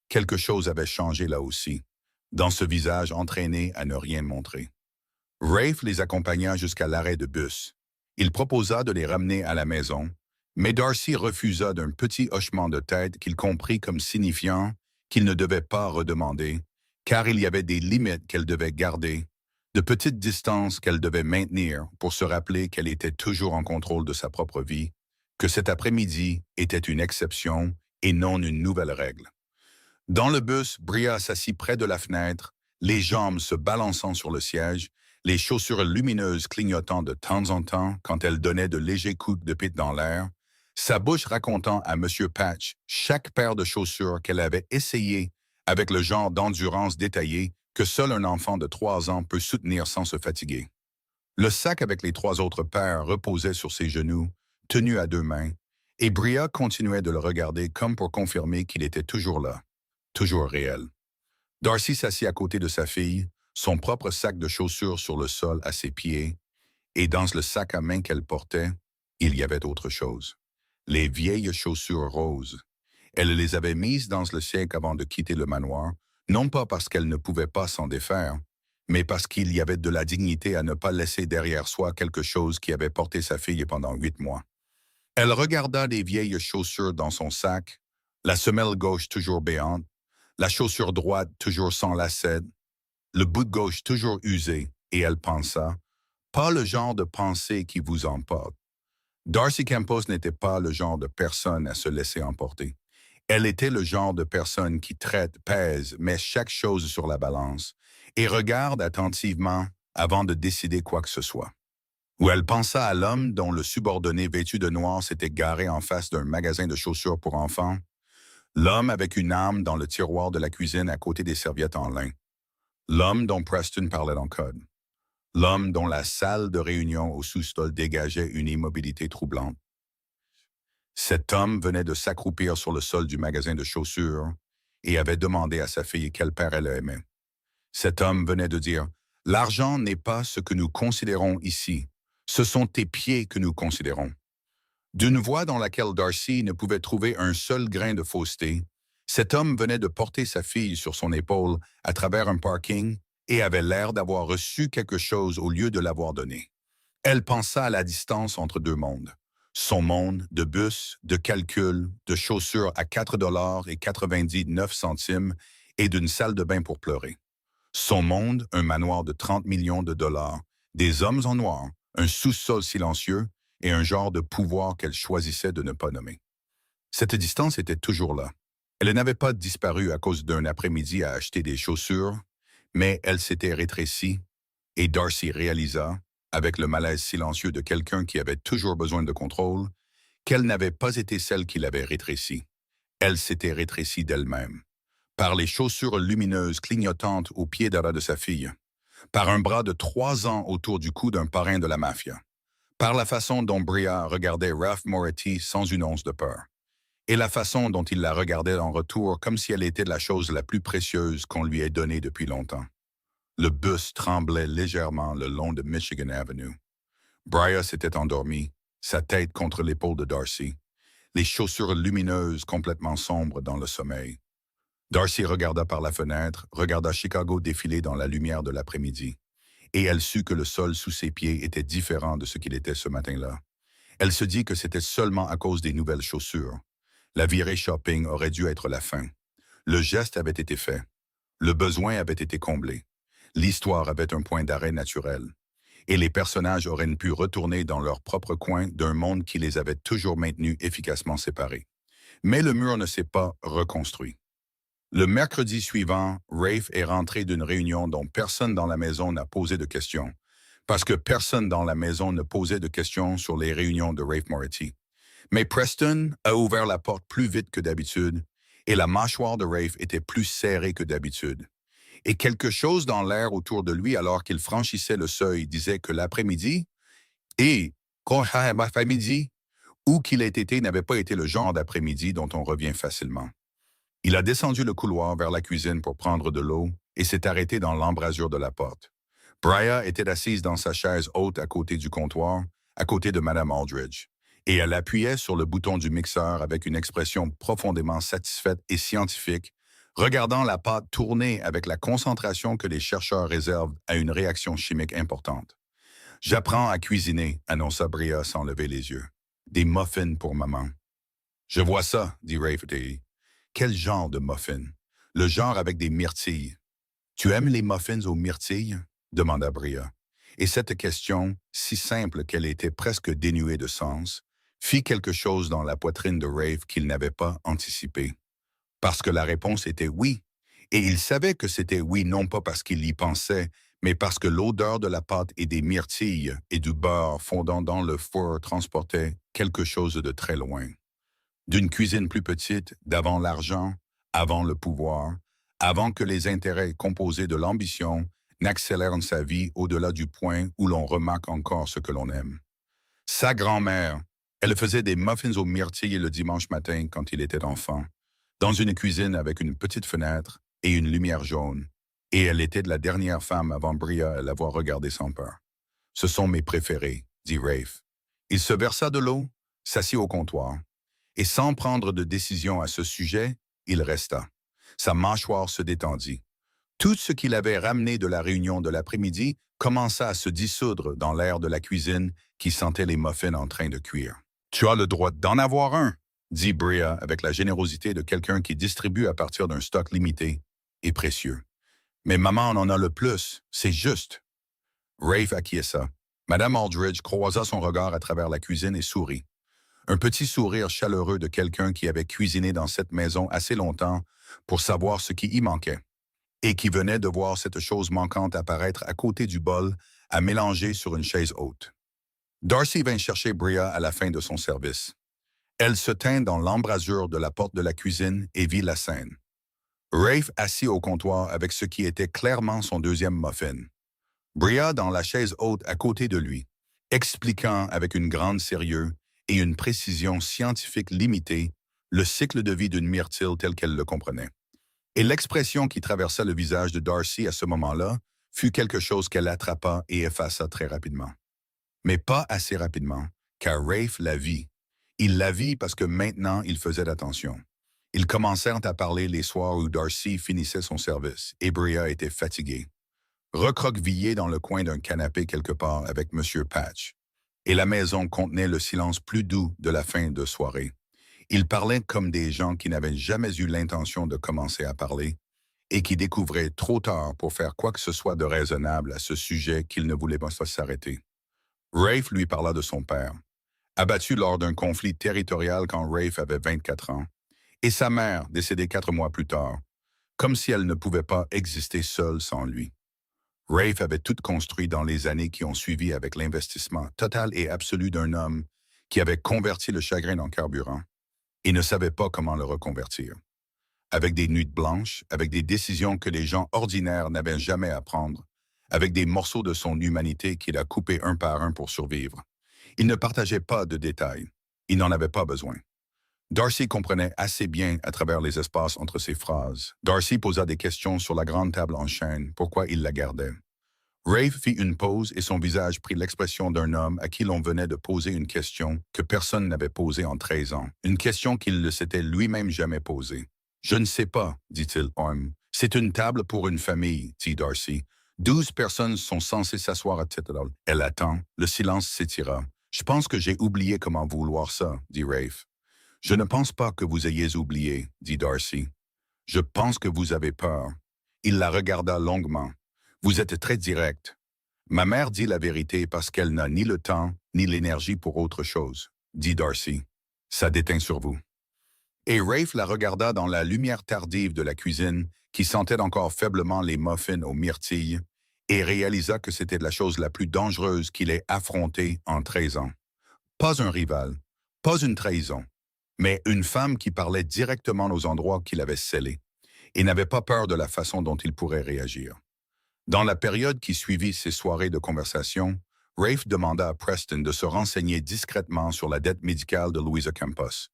quelque chose avait changé là aussi, dans ce visage entraîné à ne rien montrer. Rafe les accompagna jusqu'à l'arrêt de bus. Il proposa de les ramener à la maison, mais Darcy refusa d'un petit hochement de tête qu'il comprit comme signifiant qu'il ne devait pas redemander, car il y avait des limites qu'elle devait garder, de petites distances qu'elle devait maintenir pour se rappeler qu'elle était toujours en contrôle de sa propre vie, que cet après-midi était une exception et non une nouvelle règle. Dans le bus, Bria s'assit près de la fenêtre, les jambes se balançant sur le siège, les chaussures lumineuses clignotant de temps en temps quand elle donnait de légers coups de pied dans l'air, sa bouche racontant à M. Patch chaque paire de chaussures qu'elle avait essayé avec le genre d'endurance détaillée que seul un enfant de 3 ans peut soutenir sans se fatiguer. Le sac avec les 3 autres paires reposait sur ses genoux, tenu à 2 mains, et Bria continuait de le regarder comme pour confirmer qu'il était toujours là, toujours réel. Darcy s'assit à côté de sa fille, son propre sac de chaussures sur le sol à ses pieds, et dans le sac à main qu'elle portait, il y avait autre chose. Les vieilles chaussures roses. Elle les avait mises dans le siècle avant de quitter le manoir, non pas parce qu'elle ne pouvait pas s'en défaire, mais parce qu'il y avait de la dignité à ne pas laisser derrière soi quelque chose qui avait porté sa fille pendant 8 mois. Elle regarda les vieilles chaussures dans son sac, la semelle gauche toujours béante, la chaussure droite toujours sans lacet, le bout de gauche toujours usé, et elle pensa, pas le genre de pensée qui vous emporte. Darcy Campos n'était pas le genre de personne à se laisser emporter. Elle était le genre de personne qui traite, pèse, met chaque chose sur la balance et regarde attentivement avant de décider quoi que ce soit. Ou elle pensa à l'homme dont le subordonné vêtu de noir s'était garé en face d'un magasin de chaussures pour enfants, l'homme avec une arme dans le tiroir de la cuisine à côté des serviettes en lin, l'homme dont Preston parlait en code, l'homme dont la salle de réunion au sous-sol dégageait une immobilité troublante. Cet homme venait de s'accroupir sur le sol du magasin de chaussures et avait demandé à sa fille quel père elle aimait. Cet homme venait de dire « L'argent n'est pas ce que nous considérons ici, ce sont tes pieds que nous considérons. » D'une voix dans laquelle Darcy ne pouvait trouver un seul grain de fausseté, cet homme venait de porter sa fille sur son épaule à travers un parking et avait l'air d'avoir reçu quelque chose au lieu de l'avoir donné. Elle pensa à la distance entre 2 mondes. Son monde de bus, de calcul, de chaussures à 4,99 $ et d'une salle de bain pour pleurer. Son monde, un manoir de 30 millions de dollars, des hommes en noir, un sous-sol silencieux et un genre de pouvoir qu'elle choisissait de ne pas nommer. Cette distance était toujours là. Elle n'avait pas disparu à cause d'un après-midi à acheter des chaussures, mais elle s'était rétrécie et Darcy réalisa, avec le malaise silencieux de quelqu'un qui avait toujours besoin de contrôle, qu'elle n'avait pas été celle qui l'avait rétrécie. Elle s'était rétrécie d'elle-même, par les chaussures lumineuses clignotantes aux pieds d'ara de sa fille, par un bras de 3 ans autour du cou d'un parrain de la mafia, par la façon dont Bria regardait Ralph Moretti sans une once de peur, et la façon dont il la regardait en retour comme si elle était la chose la plus précieuse qu'on lui ait donnée depuis longtemps. Le bus tremblait légèrement le long de Michigan Avenue. Bria s'était endormie, sa tête contre l'épaule de Darcy, les chaussures lumineuses complètement sombres dans le sommeil. Darcy regarda par la fenêtre, regarda Chicago défiler dans la lumière de l'après-midi, et elle sut que le sol sous ses pieds était différent de ce qu'il était ce matin-là. Elle se dit que c'était seulement à cause des nouvelles chaussures. La virée shopping aurait dû être la fin. Le geste avait été fait. Le besoin avait été comblé. L'histoire avait un point d'arrêt naturel. Et les personnages auraient pu retourner dans leur propre coin d'un monde qui les avait toujours maintenus efficacement séparés. Mais le mur ne s'est pas reconstruit. Le mercredi suivant, Rafe est rentré d'une réunion dont personne dans la maison n'a posé de questions, parce que personne dans la maison ne posait de questions sur les réunions de Rafe Moretti. Mais Preston a ouvert la porte plus vite que d'habitude, et la mâchoire de Rafe était plus serrée que d'habitude. Et quelque chose dans l'air autour de lui alors qu'il franchissait le seuil disait que l'après-midi, et quand l'après-midi, où qu'il ait été n'avait pas été le genre d'après-midi dont on revient facilement. Il a descendu le couloir vers la cuisine pour prendre de l'eau et s'est arrêté dans l'embrasure de la porte. Bria était assise dans sa chaise haute à côté du comptoir, à côté de Mme Aldridge, et elle appuyait sur le bouton du mixeur avec une expression profondément satisfaite et scientifique, regardant la pâte tourner avec la concentration que les chercheurs réservent à une réaction chimique importante. « J'apprends à cuisiner », annonça Bria sans lever les yeux. « Des muffins pour maman. »« Je vois ça, » dit Rafferty. « Quel genre de muffins? »« Le genre avec des myrtilles. »« Tu aimes les muffins aux myrtilles? » demanda Bria. Et cette question, si simple qu'elle était presque dénuée de sens, fit quelque chose dans la poitrine de Rafe qu'il n'avait pas anticipé. Parce que la réponse était oui, et il savait que c'était oui non pas parce qu'il y pensait, mais parce que l'odeur de la pâte et des myrtilles et du beurre fondant dans le four transportait quelque chose de très loin. D'une cuisine plus petite, d'avant l'argent, avant le pouvoir, avant que les intérêts composés de l'ambition n'accélèrent sa vie au-delà du point où l'on remarque encore ce que l'on aime. Sa grand-mère, elle faisait des muffins aux myrtilles le dimanche matin quand il était enfant, dans une cuisine avec une petite fenêtre et une lumière jaune, et elle était la dernière femme avant Bria à l'avoir regardée sans peur. « Ce sont mes préférés, » dit Rafe. Il se versa de l'eau, s'assit au comptoir, et sans prendre de décision à ce sujet, il resta. Sa mâchoire se détendit. Tout ce qu'il avait ramené de la réunion de l'après-midi commença à se dissoudre dans l'air de la cuisine qui sentait les muffins en train de cuire. « Tu as le droit d'en avoir un, » dit Bria avec la générosité de quelqu'un qui distribue à partir d'un stock limité et précieux. « Mais maman en a le plus, c'est juste. » Rafe acquiesça. Mme Aldridge croisa son regard à travers la cuisine et sourit. Un petit sourire chaleureux de quelqu'un qui avait cuisiné dans cette maison assez longtemps pour savoir ce qui y manquait, et qui venait de voir cette chose manquante apparaître à côté du bol à mélanger sur une chaise haute. Darcy vint chercher Bria à la fin de son service. Elle se tint dans l'embrasure de la porte de la cuisine et vit la scène. Rafe assis au comptoir avec ce qui était clairement son deuxième muffin. Bria dans la chaise haute à côté de lui, expliquant avec une grande sérieux et une précision scientifique limitée le cycle de vie d'une myrtille telle qu'elle le comprenait. Et l'expression qui traversa le visage de Darcy à ce moment-là fut quelque chose qu'elle attrapa et effaça très rapidement. Mais pas assez rapidement, car Rafe la vit. Il la vit parce que maintenant il faisait attention. Ils commencèrent à parler les soirs où Darcy finissait son service, et Bria était fatiguée. Recroquevillée dans le coin d'un canapé quelque part avec M. Patch. et la maison contenait le silence plus doux de la fin de soirée. Ils parlaient comme des gens qui n'avaient jamais eu l'intention de commencer à parler et qui découvraient trop tard pour faire quoi que ce soit de raisonnable à ce sujet qu'ils ne voulaient pas s'arrêter. Rafe lui parla de son père, abattu lors d'un conflit territorial quand Rafe avait 24 ans, et sa mère, décédée 4 mois plus tard, comme si elle ne pouvait pas exister seule sans lui. Rafe avait tout construit dans les années qui ont suivi avec l'investissement total et absolu d'un homme qui avait converti le chagrin en carburant et ne savait pas comment le reconvertir. Avec des nuits blanches, avec des décisions que les gens ordinaires n'avaient jamais à prendre, avec des morceaux de son humanité qu'il a coupés un par un pour survivre. Il ne partageait pas de détails. Il n'en avait pas besoin. Darcy comprenait assez bien à travers les espaces entre ses phrases. Darcy posa des questions sur la grande table en chêne, pourquoi il la gardait. Rafe fit une pause et son visage prit l'expression d'un homme à qui l'on venait de poser une question que personne n'avait posée en 13 ans, une question qu'il ne s'était lui-même jamais posée. « Je ne sais pas, dit-il. C'est une table pour une famille, dit Darcy. 12 personnes sont censées s'asseoir à tête. Elle attend. Le silence s'étira. Je pense que j'ai oublié comment vouloir ça, dit Rafe. Je ne pense pas que vous ayez oublié, dit Darcy. Je pense que vous avez peur. Il la regarda longuement. Vous êtes très direct. Ma mère dit la vérité parce qu'elle n'a ni le temps ni l'énergie pour autre chose, dit Darcy. Ça déteint sur vous. Et Rafe la regarda dans la lumière tardive de la cuisine, qui sentait encore faiblement les muffins aux myrtilles, et réalisa que c'était la chose la plus dangereuse qu'il ait affrontée en 13 ans. Pas un rival, pas une trahison, mais une femme qui parlait directement aux endroits qu'il avait scellés, et n'avait pas peur de la façon dont il pourrait réagir. Dans la période qui suivit ces soirées de conversation, Rafe demanda à Preston de se renseigner discrètement sur la dette médicale de Louisa Campos.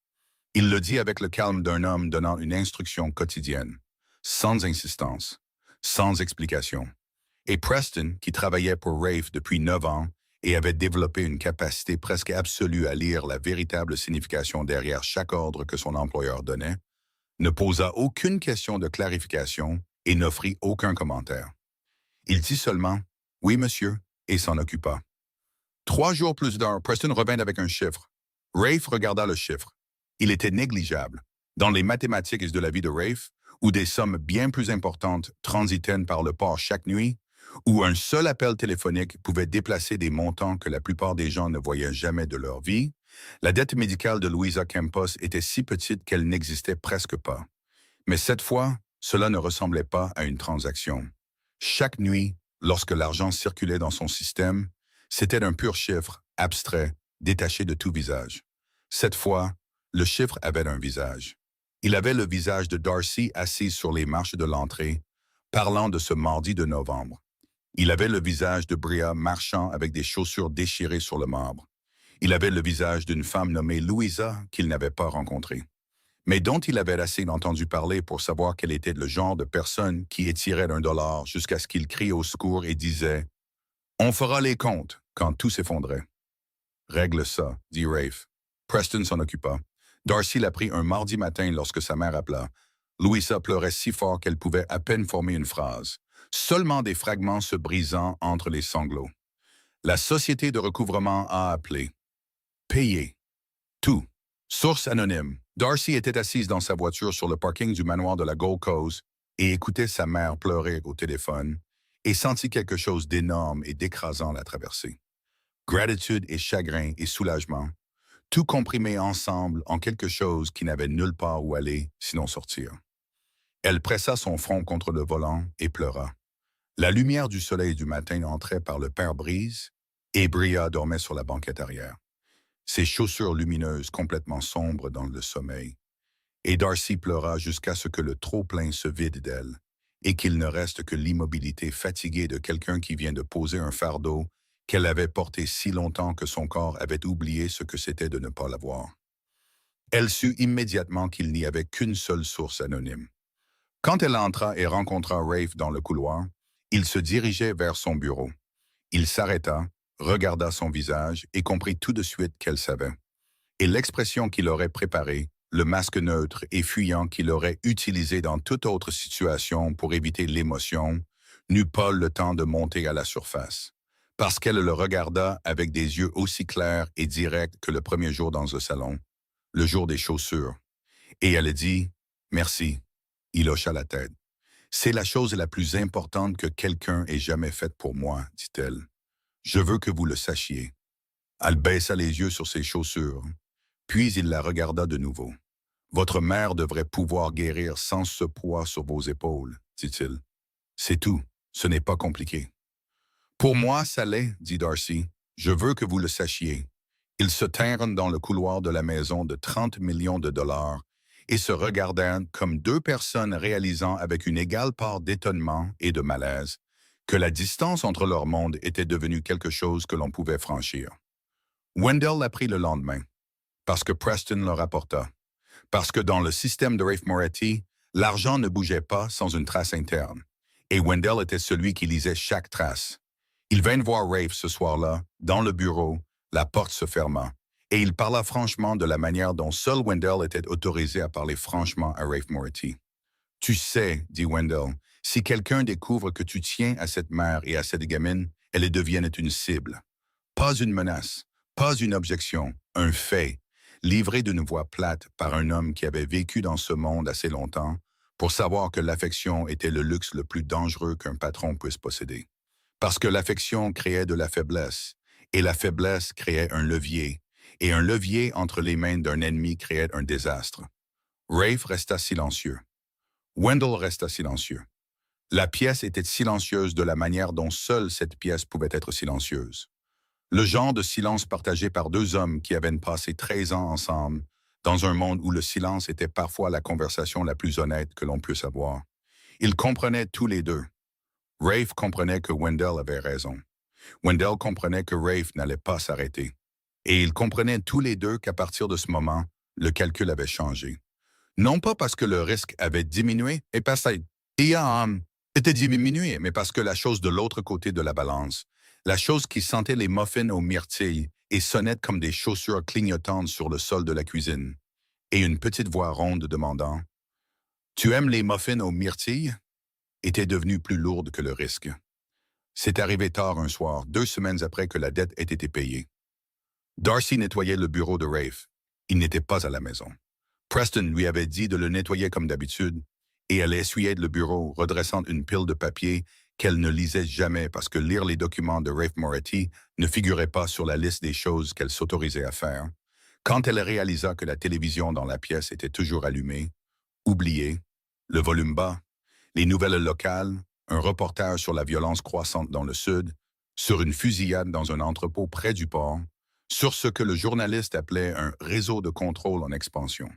Il le dit avec le calme d'un homme donnant une instruction quotidienne, sans insistance, sans explication. Et Preston, qui travaillait pour Rafe depuis 9 ans et avait développé une capacité presque absolue à lire la véritable signification derrière chaque ordre que son employeur donnait, ne posa aucune question de clarification et n'offrit aucun commentaire. Il dit seulement « Oui, monsieur », et s'en occupa. 3 jours plus tard, Preston revint avec un chiffre. Rafe regarda le chiffre. Il était négligeable. Dans les mathématiques de la vie de Rafe, où des sommes bien plus importantes transitaient par le port chaque nuit, où un seul appel téléphonique pouvait déplacer des montants que la plupart des gens ne voyaient jamais de leur vie, la dette médicale de Louisa Campos était si petite qu'elle n'existait presque pas. Mais cette fois, cela ne ressemblait pas à une transaction. Chaque nuit, lorsque l'argent circulait dans son système, c'était un pur chiffre, abstrait, détaché de tout visage. Cette fois, le chiffre avait un visage. Il avait le visage de Darcy assise sur les marches de l'entrée, parlant de ce mardi de novembre. Il avait le visage de Bria marchant avec des chaussures déchirées sur le marbre. Il avait le visage d'une femme nommée Louisa qu'il n'avait pas rencontrée, mais dont il avait assez entendu parler pour savoir qu'elle était le genre de personne qui étirait $1 jusqu'à ce qu'il crie au secours et disait « On fera les comptes » quand tout s'effondrait. « Règle ça, » dit Rafe. Preston s'en occupa. Darcy l'apprit un mardi matin lorsque sa mère appela. Louisa pleurait si fort qu'elle pouvait à peine former une phrase, seulement des fragments se brisant entre les sanglots. La société de recouvrement a appelé. Payé. Tout. Source anonyme. Darcy était assise dans sa voiture sur le parking du manoir de la Gold Coast et écoutait sa mère pleurer au téléphone et sentit quelque chose d'énorme et d'écrasant la traverser. Gratitude et chagrin et soulagement, tout comprimé ensemble en quelque chose qui n'avait nulle part où aller, sinon sortir. Elle pressa son front contre le volant et pleura. La lumière du soleil du matin entrait par le pare-brise et Bria dormait sur la banquette arrière, ses chaussures lumineuses complètement sombres dans le sommeil. Et Darcy pleura jusqu'à ce que le trop-plein se vide d'elle et qu'il ne reste que l'immobilité fatiguée de quelqu'un qui vient de poser un fardeau qu'elle avait porté si longtemps que son corps avait oublié ce que c'était de ne pas l'avoir. Elle sut immédiatement qu'il n'y avait qu'une seule source anonyme. Quand elle entra et rencontra Rafe dans le couloir, il se dirigeait vers son bureau. Il s'arrêta, regarda son visage et comprit tout de suite qu'elle savait. Et l'expression qu'il aurait préparée, le masque neutre et fuyant qu'il aurait utilisé dans toute autre situation pour éviter l'émotion, n'eut pas le temps de monter à la surface. parce qu'elle le regarda avec des yeux aussi clairs et directs que le premier jour dans le salon, le jour des chaussures. Et elle dit « Merci ». Il hocha la tête. « C'est la chose la plus importante que quelqu'un ait jamais faite pour moi, dit-elle. Je veux que vous le sachiez. » Elle baissa les yeux sur ses chaussures, puis il la regarda de nouveau. « Votre mère devrait pouvoir guérir sans ce poids sur vos épaules, dit-il. C'est tout, ce n'est pas compliqué. » Pour moi, ça l'est, dit Darcy. Je veux que vous le sachiez. Ils se tinrent dans le couloir de la maison de 30 millions de dollars et se regardèrent comme deux personnes réalisant avec une égale part d'étonnement et de malaise que la distance entre leurs mondes était devenue quelque chose que l'on pouvait franchir. Wendell l'apprit le lendemain, parce que Preston le rapporta, parce que dans le système de Rafe Moretti, l'argent ne bougeait pas sans une trace interne, et Wendell était celui qui lisait chaque trace. Il vint voir Rafe ce soir-là, dans le bureau, la porte se ferma, et il parla franchement de la manière dont seul Wendell était autorisé à parler franchement à Rafe Moretti. « Tu sais, dit Wendell, si quelqu'un découvre que tu tiens à cette mère et à cette gamine, elles deviennent une cible. Pas une menace, pas une objection, un fait, livré d'une voix plate par un homme qui avait vécu dans ce monde assez longtemps pour savoir que l'affection était le luxe le plus dangereux qu'un patron puisse posséder. Parce que l'affection créait de la faiblesse, et la faiblesse créait un levier, et un levier entre les mains d'un ennemi créait un désastre. Rafe resta silencieux. Wendell resta silencieux. La pièce était silencieuse de la manière dont seule cette pièce pouvait être silencieuse. Le genre de silence partagé par deux hommes qui avaient passé 13 ans ensemble, dans un monde où le silence était parfois la conversation la plus honnête que l'on puisse avoir. Ils comprenaient tous les deux. Rafe comprenait que Wendell avait raison. Wendell comprenait que Rafe n'allait pas s'arrêter. Et ils comprenaient tous les deux qu'à partir de ce moment, le calcul avait changé. Non pas parce que le risque avait diminué, et parce que était diminué, mais parce que la chose de l'autre côté de la balance, la chose qui sentait les muffins aux myrtilles et sonnait comme des chaussures clignotantes sur le sol de la cuisine, et une petite voix ronde demandant « Tu aimes les muffins aux myrtilles ?» était devenue plus lourde que le risque. C'est arrivé tard un soir, 2 semaines après que la dette ait été payée. Darcy nettoyait le bureau de Rafe. Il n'était pas à la maison. Preston lui avait dit de le nettoyer comme d'habitude, et elle essuyait le bureau, redressant une pile de papier qu'elle ne lisait jamais parce que lire les documents de Rafe Moretti ne figurait pas sur la liste des choses qu'elle s'autorisait à faire. Quand elle réalisa que la télévision dans la pièce était toujours allumée, oubliée, le volume bas, les nouvelles locales, un reportage sur la violence croissante dans le Sud, sur une fusillade dans un entrepôt près du port, sur ce que le journaliste appelait un réseau de contrôle en expansion.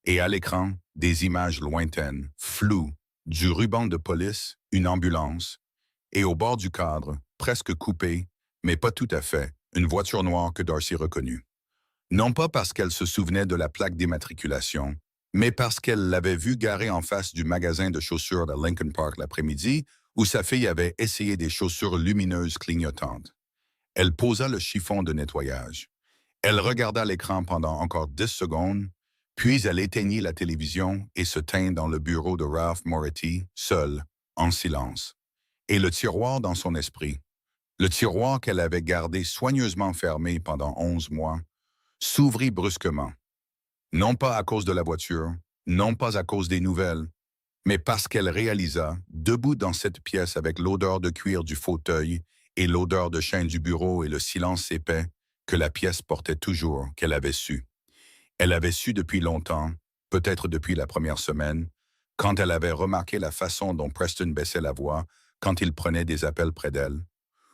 Et à l'écran, des images lointaines, floues, du ruban de police, une ambulance, et au bord du cadre, presque coupé, mais pas tout à fait, une voiture noire que Darcy reconnut. Non pas parce qu'elle se souvenait de la plaque d'immatriculation, mais parce qu'elle l'avait vue garée en face du magasin de chaussures de Lincoln Park l'après-midi, où sa fille avait essayé des chaussures lumineuses clignotantes. Elle posa le chiffon de nettoyage. Elle regarda l'écran pendant encore 10 secondes, puis elle éteignit la télévision et se tint dans le bureau de Ralph Moretti, seul, en silence. Et le tiroir dans son esprit, le tiroir qu'elle avait gardé soigneusement fermé pendant 11 mois, s'ouvrit brusquement. Non pas à cause de la voiture, non pas à cause des nouvelles, mais parce qu'elle réalisa, debout dans cette pièce avec l'odeur de cuir du fauteuil et l'odeur de chêne du bureau et le silence épais, que la pièce portait toujours, qu'elle avait su. Elle avait su depuis longtemps, peut-être depuis la première semaine, quand elle avait remarqué la façon dont Preston baissait la voix quand il prenait des appels près d'elle,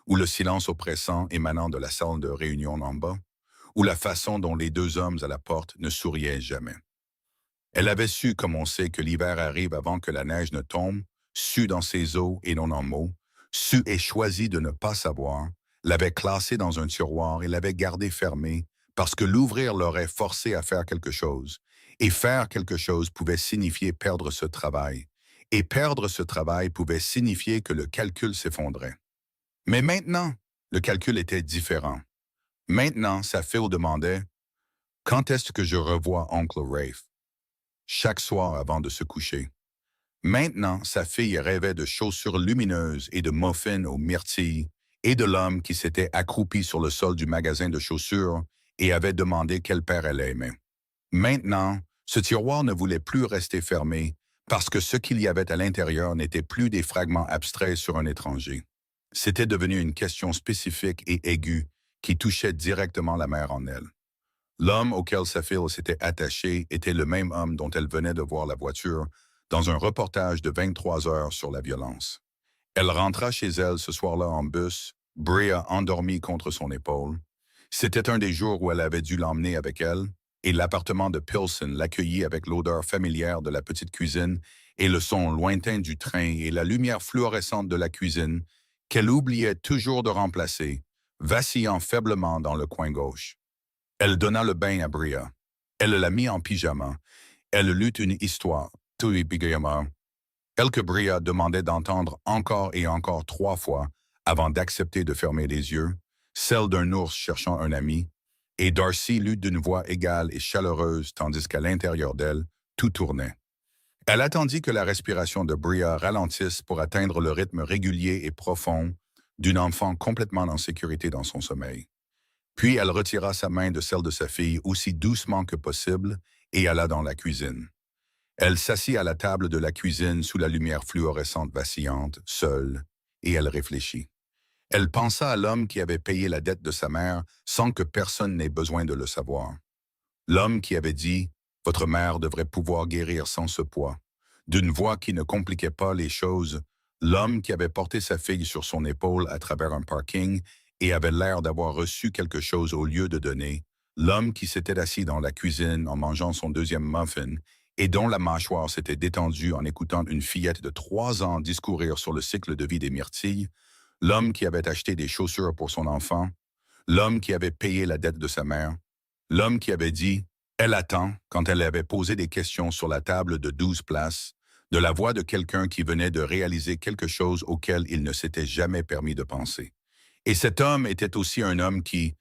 ou le silence oppressant émanant de la salle de réunion en bas, ou la façon dont les deux hommes à la porte ne souriaient jamais. Elle avait su, comme on sait, que l'hiver arrive avant que la neige ne tombe, su dans ses os et non en mots, su et choisi de ne pas savoir, l'avait classé dans un tiroir et l'avait gardé fermé parce que l'ouvrir l'aurait forcé à faire quelque chose. Et faire quelque chose pouvait signifier perdre ce travail. Et perdre ce travail pouvait signifier que le calcul s'effondrait. Mais maintenant, le calcul était différent. Maintenant, sa fille demandait « Quand est-ce que je revois Oncle Rafe ?» Chaque soir avant de se coucher. Maintenant, sa fille rêvait de chaussures lumineuses et de muffins aux myrtilles, et de l'homme qui s'était accroupi sur le sol du magasin de chaussures et avait demandé quel père elle aimait. Maintenant, ce tiroir ne voulait plus rester fermé parce que ce qu'il y avait à l'intérieur n'était plus des fragments abstraits sur un étranger. C'était devenu une question spécifique et aiguë qui touchait directement la mère en elle. L'homme auquel sa fille s'était attachée était le même homme dont elle venait de voir la voiture dans un reportage de 23 heures sur la violence. Elle rentra chez elle ce soir-là en bus, Bria endormie contre son épaule. C'était un des jours où elle avait dû l'emmener avec elle, et l'appartement de Pilsen l'accueillit avec l'odeur familière de la petite cuisine et le son lointain du train et la lumière fluorescente de la cuisine qu'elle oubliait toujours de remplacer, vacillant faiblement dans le coin gauche. Elle donna le bain à Bria. Elle la mit en pyjama. Elle lut une histoire, tout pyjama, elle que Bria demandait d'entendre encore et encore 3 fois avant d'accepter de fermer les yeux, celle d'un ours cherchant un ami, et Darcy lut d'une voix égale et chaleureuse tandis qu'à l'intérieur d'elle, tout tournait. Elle attendit que la respiration de Bria ralentisse pour atteindre le rythme régulier et profond d'une enfant complètement en sécurité dans son sommeil. Puis elle retira sa main de celle de sa fille aussi doucement que possible et alla dans la cuisine. Elle s'assit à la table de la cuisine sous la lumière fluorescente vacillante, seule, et elle réfléchit. Elle pensa à l'homme qui avait payé la dette de sa mère sans que personne n'ait besoin de le savoir. L'homme qui avait dit « Votre mère devrait pouvoir guérir sans ce poids », d'une voix qui ne compliquait pas les choses, l'homme qui avait porté sa fille sur son épaule à travers un parking et avait l'air d'avoir reçu quelque chose au lieu de donner, l'homme qui s'était assis dans la cuisine en mangeant son deuxième muffin et dont la mâchoire s'était détendue en écoutant une fillette de 3 ans discourir sur le cycle de vie des myrtilles, l'homme qui avait acheté des chaussures pour son enfant, l'homme qui avait payé la dette de sa mère, l'homme qui avait dit « Elle attend » quand elle avait posé des questions sur la table de 12 places, de la voix de quelqu'un qui venait de réaliser quelque chose auquel il ne s'était jamais permis de penser. Et cet homme était aussi un homme qui…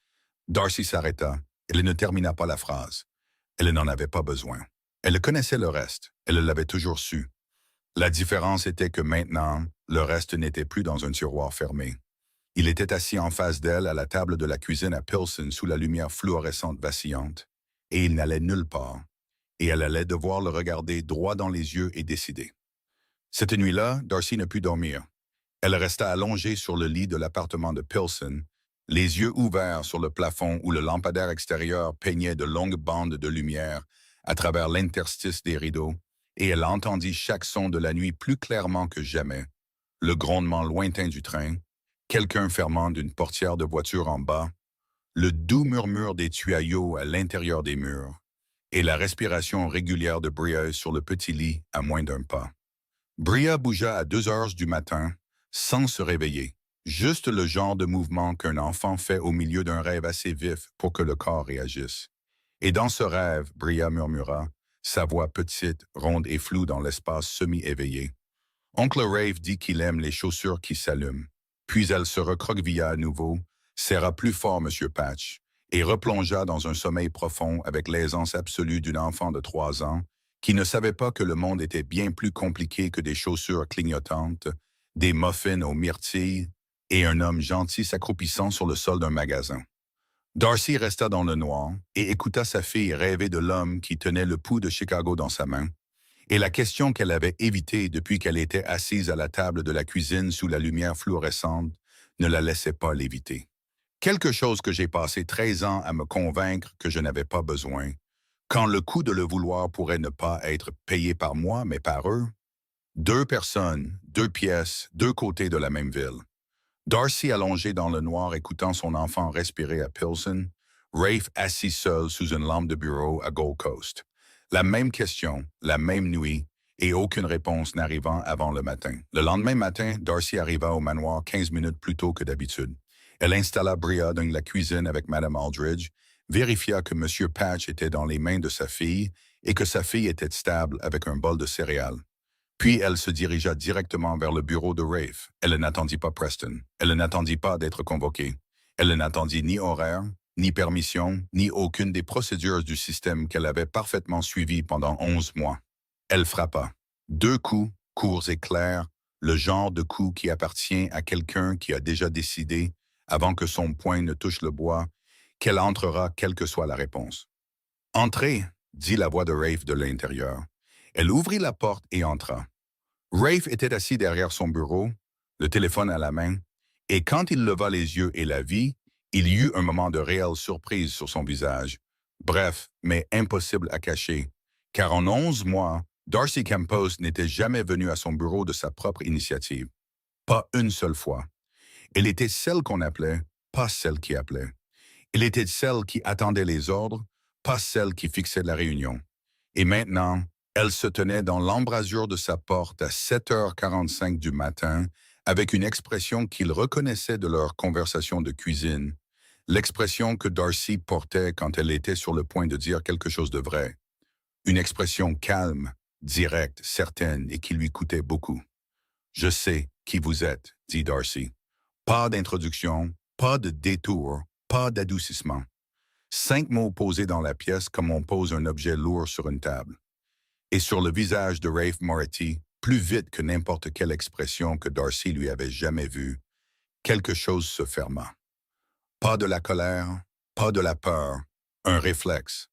Darcy s'arrêta. Elle ne termina pas la phrase. Elle n'en avait pas besoin. Elle connaissait le reste. Elle l'avait toujours su. La différence était que maintenant, le reste n'était plus dans un tiroir fermé. Il était assis en face d'elle à la table de la cuisine à Pilsen sous la lumière fluorescente vacillante, et il n'allait nulle part, et elle allait devoir le regarder droit dans les yeux et décider. Cette nuit-là, Darcy ne put dormir. Elle resta allongée sur le lit de l'appartement de Pilsen, les yeux ouverts sur le plafond où le lampadaire extérieur peignait de longues bandes de lumière à travers l'interstice des rideaux, et elle entendit chaque son de la nuit plus clairement que jamais. Le grondement lointain du train, quelqu'un fermant d'une portière de voiture en bas, le doux murmure des tuyaux à l'intérieur des murs, et la respiration régulière de Bria sur le petit lit à moins d'un pas. Bria bougea à 2 heures du matin, sans se réveiller, juste le genre de mouvement qu'un enfant fait au milieu d'un rêve assez vif pour que le corps réagisse. Et dans ce rêve, Bria murmura, sa voix petite, ronde et floue dans l'espace semi-éveillé. Oncle Rafe dit qu'il aime les chaussures qui s'allument. Puis elle se recroquevilla à nouveau, serra plus fort M. Patch, et replongea dans un sommeil profond avec l'aisance absolue d'une enfant de 3 ans qui ne savait pas que le monde était bien plus compliqué que des chaussures clignotantes, des muffins aux myrtilles et un homme gentil s'accroupissant sur le sol d'un magasin. Darcy resta dans le noir et écouta sa fille rêver de l'homme qui tenait le pouls de Chicago dans sa main, et la question qu'elle avait évitée depuis qu'elle était assise à la table de la cuisine sous la lumière fluorescente ne la laissait pas l'éviter. Quelque chose que j'ai passé 13 ans à me convaincre que je n'avais pas besoin, quand le coût de le vouloir pourrait ne pas être payé par moi, mais par eux. 2 personnes, 2 pièces, 2 côtés de la même ville. Darcy allongé dans le noir écoutant son enfant respirer à Pilsen, Rafe assis seul sous une lampe de bureau à Gold Coast. La même question, la même nuit, et aucune réponse n'arrivant avant le matin. Le lendemain matin, Darcy arriva au manoir 15 minutes plus tôt que d'habitude. Elle installa Bria dans la cuisine avec Mme Aldridge, vérifia que M. Patch était dans les mains de sa fille et que sa fille était stable avec un bol de céréales. Puis elle se dirigea directement vers le bureau de Rafe. Elle n'attendit pas Preston. Elle n'attendit pas d'être convoquée. Elle n'attendit ni horaire, ni permission, ni aucune des procédures du système qu'elle avait parfaitement suivies pendant 11 mois. Elle frappa. 2 coups, courts et clairs, Le genre de coup qui appartient à quelqu'un qui a déjà décidé, avant que son poing ne touche le bois, qu'elle entrera quelle que soit la réponse. Entrez, dit la voix de Rafe de l'intérieur. Elle ouvrit la porte et entra. Rafe était assis derrière son bureau, le téléphone à la main, et quand il leva les yeux et la vit, il y eut un moment de réelle surprise sur son visage. Bref, mais impossible à cacher, car en 11 mois, Darcy Campos n'était jamais venue à son bureau de sa propre initiative. Pas une seule fois. Elle était celle qu'on appelait, pas celle qui appelait. Elle était celle qui attendait les ordres, pas celle qui fixait la réunion. Et maintenant, elle se tenait dans l'embrasure de sa porte à 7h45 du matin, avec une expression qu'il reconnaissait de leur conversation de cuisine, l'expression que Darcy portait quand elle était sur le point de dire quelque chose de vrai. Une expression calme, directe, certaine et qui lui coûtait beaucoup. « Je sais qui vous êtes, » dit Darcy. Pas d'introduction, pas de détour, pas d'adoucissement. 5 mots posés dans la pièce comme on pose un objet lourd sur une table. Et sur le visage de Rafe Moretti, plus vite que n'importe quelle expression que Darcy lui avait jamais vue, quelque chose se ferma. Pas de la colère, pas de la peur, un réflexe.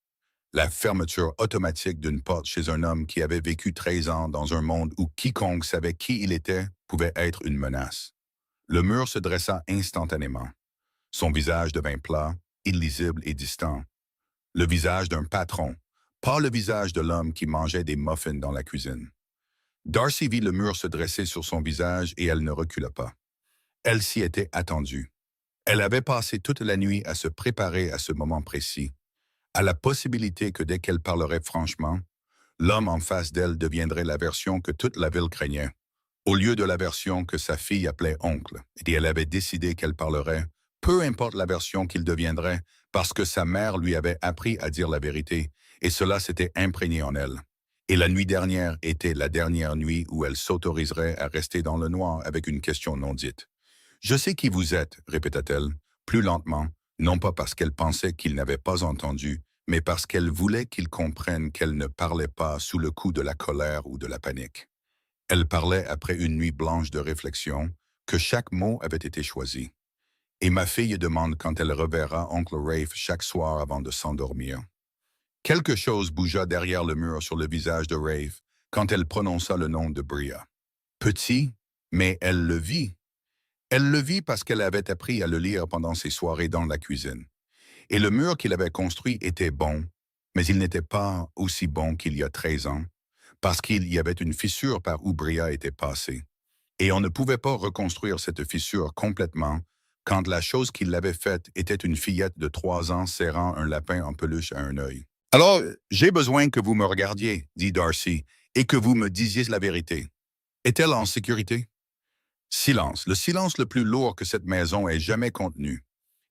La fermeture automatique d'une porte chez un homme qui avait vécu 13 ans dans un monde où quiconque savait qui il était pouvait être une menace. Le mur se dressa instantanément. Son visage devint plat, illisible et distant. Le visage d'un patron, pas le visage de l'homme qui mangeait des muffins dans la cuisine. Darcy vit le mur se dresser sur son visage et elle ne recula pas. Elle s'y était attendue. Elle avait passé toute la nuit à se préparer à ce moment précis, à la possibilité que dès qu'elle parlerait franchement, l'homme en face d'elle deviendrait la version que toute la ville craignait, au lieu de la version que sa fille appelait oncle, et elle avait décidé qu'elle parlerait, peu importe la version qu'il deviendrait, parce que sa mère lui avait appris à dire la vérité, et cela s'était imprégné en elle. Et la nuit dernière était la dernière nuit où elle s'autoriserait à rester dans le noir avec une question non dite. « Je sais qui vous êtes », répéta-t-elle, plus lentement, non pas parce qu'elle pensait qu'il n'avait pas entendu, mais parce qu'elle voulait qu'il comprenne qu'elle ne parlait pas sous le coup de la colère ou de la panique. Elle parlait après une nuit blanche de réflexion, que chaque mot avait été choisi. Et ma fille demande quand elle reverra oncle Rafe chaque soir avant de s'endormir. Quelque chose bougea derrière le mur sur le visage de Rafe quand elle prononça le nom de Bria. Petit, mais elle le vit. Elle le vit parce qu'elle avait appris à le lire pendant ses soirées dans la cuisine. Et le mur qu'il avait construit était bon, mais il n'était pas aussi bon qu'il y a 13 ans, parce qu'il y avait une fissure par où Bria était passée. Et on ne pouvait pas reconstruire cette fissure complètement quand la chose qui l'avait faite était une fillette de 3 ans serrant un lapin en peluche à un œil. « Alors, j'ai besoin que vous me regardiez, » dit Darcy, « et que vous me disiez la vérité. Est-elle en sécurité? » Silence, le silence le plus lourd que cette maison ait jamais contenu.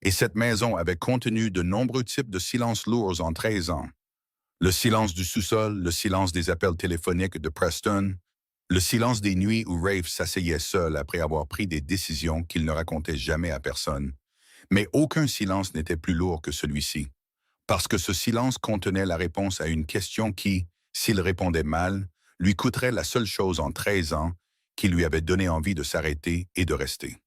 Et cette maison avait contenu de nombreux types de silences lourds en 13 ans. Le silence du sous-sol, le silence des appels téléphoniques de Preston, le silence des nuits où Rafe s'asseyait seul après avoir pris des décisions qu'il ne racontait jamais à personne. Mais aucun silence n'était plus lourd que celui-ci, parce que ce silence contenait la réponse à une question qui, s'il répondait mal, lui coûterait la seule chose en 13 ans qui lui avait donné envie de s'arrêter et de rester.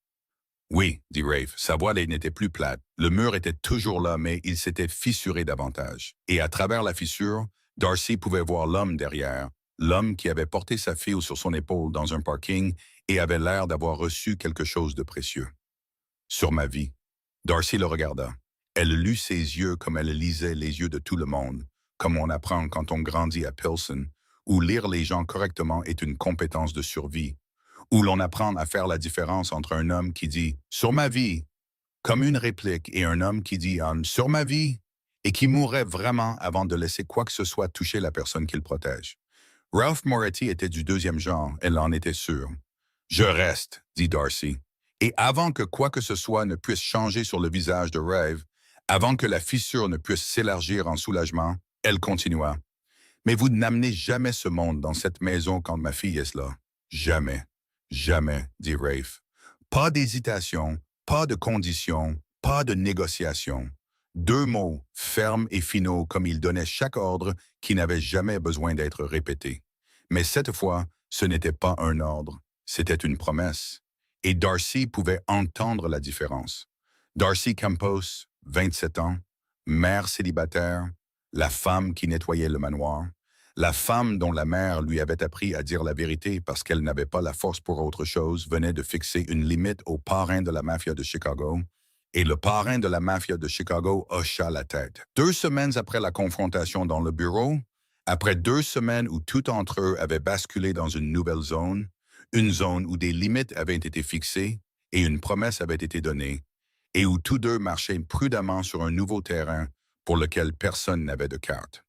Oui, dit Rafe, sa voix n'était plus plate. Le mur était toujours là, mais il s'était fissuré davantage. Et à travers la fissure, Darcy pouvait voir l'homme derrière, l'homme qui avait porté sa fille sur son épaule dans un parking et avait l'air d'avoir reçu quelque chose de précieux. Sur ma vie. Darcy le regarda. Elle lut ses yeux comme elle lisait les yeux de tout le monde, comme on apprend quand on grandit à Pilsen, où lire les gens correctement est une compétence de survie, où l'on apprend à faire la différence entre un homme qui dit « sur ma vie » comme une réplique et un homme qui dit « sur ma vie » et qui mourrait vraiment avant de laisser quoi que ce soit toucher la personne qu'il protège. Ralph Moretti était du deuxième genre, elle en était sûre. « Je reste », dit Darcy. Et avant que quoi que ce soit ne puisse changer sur le visage de Rafe, avant que la fissure ne puisse s'élargir en soulagement, elle continua. « Mais vous n'amenez jamais ce monde dans cette maison quand ma fille est là. Jamais. Jamais, dit Rafe. Pas d'hésitation, pas de condition, pas de négociation. 2 mots, fermes et finaux comme il donnait chaque ordre qui n'avait jamais besoin d'être répété. Mais cette fois, ce n'était pas un ordre, C'était une promesse. Et Darcy pouvait entendre la différence. Darcy Campos, 27 ans, mère célibataire, la femme qui nettoyait le manoir, la femme dont la mère lui avait appris à dire la vérité parce qu'elle n'avait pas la force pour autre chose, venait de fixer une limite au parrain de la mafia de Chicago, et le parrain de la mafia de Chicago hocha la tête. 2 semaines après la confrontation dans le bureau, après 2 semaines où tout entre eux avait basculé dans une zone où des limites avaient été fixées et une promesse avait été donnée, et où tous deux marchaient prudemment sur un nouveau terrain pour lequel personne n'avait de carte.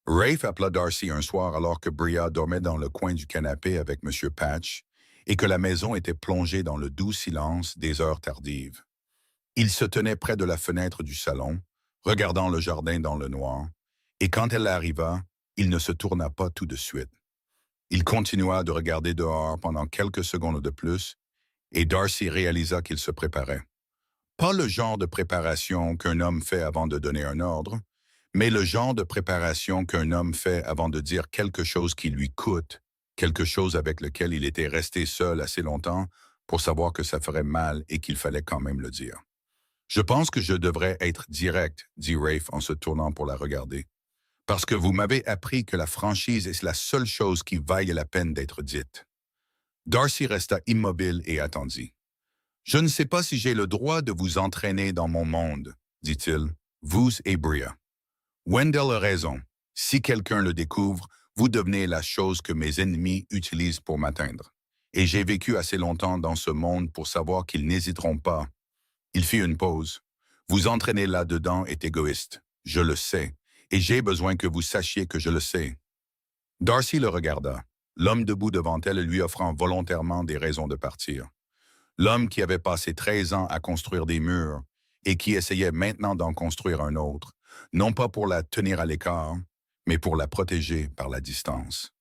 Rafe appela Darcy un soir alors que Bria dormait dans le coin du canapé avec M. Patch et que la maison était plongée dans le doux silence des heures tardives. Il se tenait près de la fenêtre du salon, regardant le jardin dans le noir, et quand elle arriva, il ne se tourna pas tout de suite. Il continua de regarder dehors pendant quelques secondes de plus, et Darcy réalisa qu'il se préparait. Pas le genre de préparation qu'un homme fait avant de donner un ordre, mais le genre de préparation qu'un homme fait avant de dire quelque chose qui lui coûte, quelque chose avec lequel il était resté seul assez longtemps pour savoir que ça ferait mal et qu'il fallait quand même le dire. « Je pense que je devrais être direct, » dit Rafe en se tournant pour la regarder, « parce que vous m'avez appris que la franchise est la seule chose qui vaille la peine d'être dite. » Darcy resta immobile et attendit. « Je ne sais pas si j'ai le droit de vous entraîner dans mon monde, » dit-il, « vous et Bria. Wendell a raison. Si quelqu'un le découvre, vous devenez la chose que mes ennemis utilisent pour m'atteindre. Et j'ai vécu assez longtemps dans ce monde pour savoir qu'ils n'hésiteront pas. » Il fit une pause. « Vous entraîner là-dedans est égoïste. Je le sais. Et j'ai besoin que vous sachiez que je le sais. » Darcy le regarda, l'homme debout devant elle lui offrant volontairement des raisons de partir. L'homme qui avait passé 13 ans à construire des murs et qui essayait maintenant d'en construire un autre, non pas pour la tenir à l'écart, mais pour la protéger par la distance.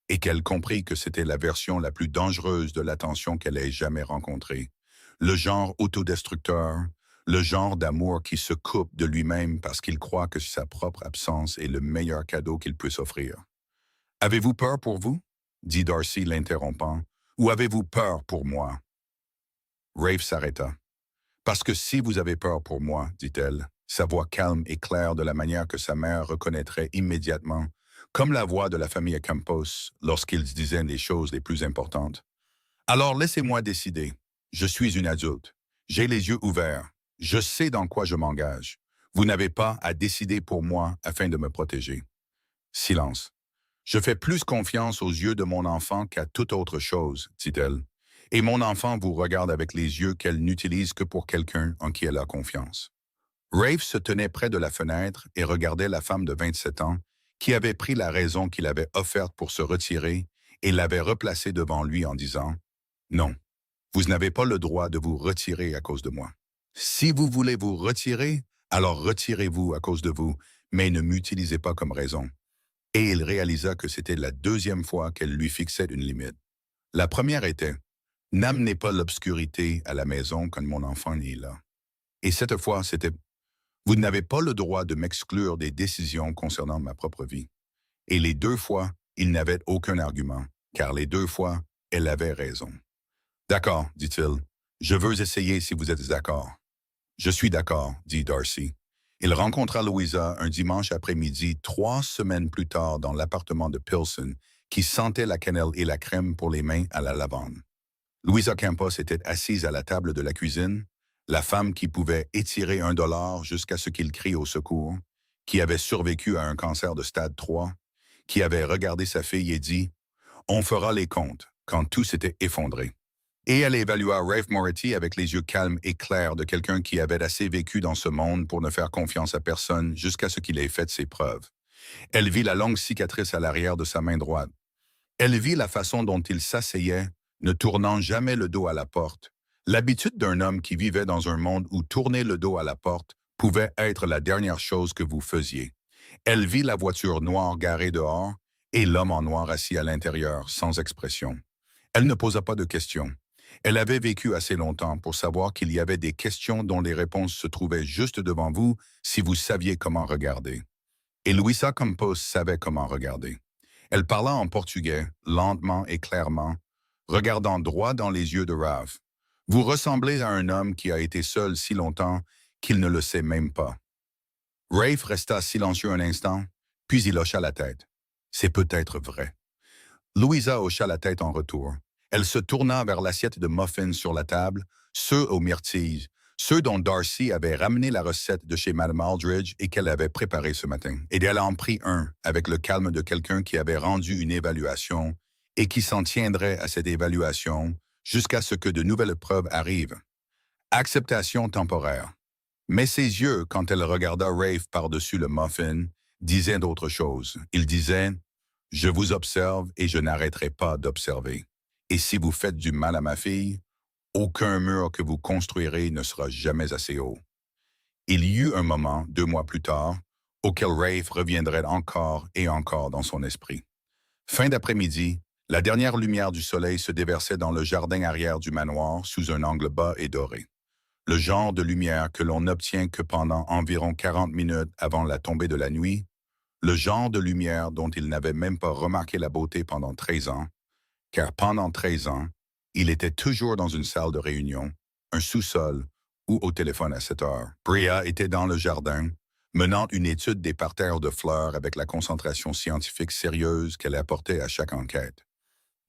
Et qu'elle comprit que c'était la version la plus dangereuse de l'attention qu'elle ait jamais rencontrée. Le genre autodestructeur, le genre d'amour qui se coupe de lui-même parce qu'il croit que sa propre absence est le meilleur cadeau qu'il puisse offrir. « Avez-vous peur pour vous ?» dit Darcy l'interrompant. « Ou avez-vous peur pour moi ?» Rafe s'arrêta. « Parce que si vous avez peur pour moi, dit-elle, sa voix calme et claire de la manière que sa mère reconnaîtrait immédiatement, comme la voix de la famille Campos lorsqu'ils disaient les choses les plus importantes. Alors laissez-moi décider. Je suis une adulte. J'ai les yeux ouverts. Je sais dans quoi je m'engage. Vous n'avez pas à décider pour moi afin de me protéger. » Silence. « Je fais plus confiance aux yeux de mon enfant qu'à toute autre chose, dit-elle. Et mon enfant vous regarde avec les yeux qu'elle n'utilise que pour quelqu'un en qui elle a confiance. » Rafe se tenait près de la fenêtre et regardait la femme de 27 ans qui avait pris la raison qu'il avait offerte pour se retirer et l'avait replacée devant lui en disant « Non, vous n'avez pas le droit de vous retirer à cause de moi. Si vous voulez vous retirer, alors retirez-vous à cause de vous, mais ne m'utilisez pas comme raison. » Et il réalisa que c'était la deuxième fois qu'elle lui fixait une limite. La première était « N'amenez pas l'obscurité à la maison quand mon enfant est là. » Et cette fois, c'était « Vous n'avez pas le droit de m'exclure des décisions concernant ma propre vie. » Et les 2 fois, il n'avait aucun argument, car les 2 fois, elle avait raison. « D'accord, dit-il. Je veux essayer si vous êtes d'accord. »« Je suis d'accord, dit Darcy. Il rencontra Louisa un dimanche après-midi 3 semaines plus tard dans l'appartement de Pilson, qui sentait la cannelle et la crème pour les mains à la lavande. Louisa Campos était assise à la table de la cuisine, la femme qui pouvait étirer $1 jusqu'à ce qu'il crie au secours, qui avait survécu à un cancer de stade 3, qui avait regardé sa fille et dit « On fera les comptes » quand tout s'était effondré. Et elle évalua Rafe Moretti avec les yeux calmes et clairs de quelqu'un qui avait assez vécu dans ce monde pour ne faire confiance à personne jusqu'à ce qu'il ait fait ses preuves. Elle vit la longue cicatrice à l'arrière de sa main droite. Elle vit la façon dont il s'asseyait, ne tournant jamais le dos à la porte. L'habitude d'un homme qui vivait dans un monde où tourner le dos à la porte pouvait être la dernière chose que vous faisiez. Elle vit la voiture noire garée dehors et l'homme en noir assis à l'intérieur, sans expression. Elle ne posa pas de questions. Elle avait vécu assez longtemps pour savoir qu'il y avait des questions dont les réponses se trouvaient juste devant vous si vous saviez comment regarder. Et Louisa Campos savait comment regarder. Elle parla en portugais, lentement et clairement, regardant droit dans les yeux de Rafe. Vous ressemblez à un homme qui a été seul si longtemps qu'il ne le sait même pas. Rafe resta silencieux un instant, puis il hocha la tête. C'est peut-être vrai. Louisa hocha la tête en retour. Elle se tourna vers l'assiette de muffins sur la table, ceux aux myrtilles, ceux dont Darcy avait ramené la recette de chez Madame Aldridge et qu'elle avait préparé ce matin. Et elle en prit un, avec le calme de quelqu'un qui avait rendu une évaluation et qui s'en tiendrait à cette évaluation jusqu'à ce que de nouvelles preuves arrivent. Acceptation temporaire. Mais ses yeux, quand elle regarda Rafe par-dessus le muffin, disaient d'autres choses. Il disait « Je vous observe et je n'arrêterai pas d'observer. Et si vous faites du mal à ma fille, aucun mur que vous construirez ne sera jamais assez haut. » Il y eut un moment, 2 mois plus tard, auquel Rafe reviendrait encore et encore dans son esprit. Fin d'après-midi, la dernière lumière du soleil se déversait dans le jardin arrière du manoir sous un angle bas et doré. Le genre de lumière que l'on n'obtient que pendant environ 40 minutes avant la tombée de la nuit, le genre de lumière dont il n'avait même pas remarqué la beauté pendant 13 ans, car pendant 13 ans, il était toujours dans une salle de réunion, un sous-sol ou au téléphone à 7 heures. Bria était dans le jardin, menant une étude des parterres de fleurs avec la concentration scientifique sérieuse qu'elle apportait à chaque enquête.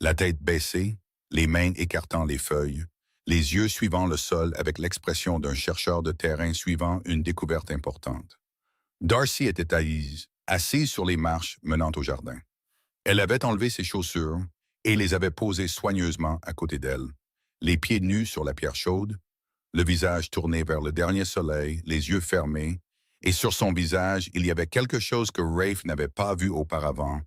La tête baissée, les mains écartant les feuilles, les yeux suivant le sol avec l'expression d'un chercheur de terrain suivant une découverte importante. Darcy était assise sur les marches menant au jardin. Elle avait enlevé ses chaussures et les avait posées soigneusement à côté d'elle, les pieds nus sur la pierre chaude, le visage tourné vers le dernier soleil, les yeux fermés, et sur son visage, il y avait quelque chose que Rafe n'avait pas vu auparavant,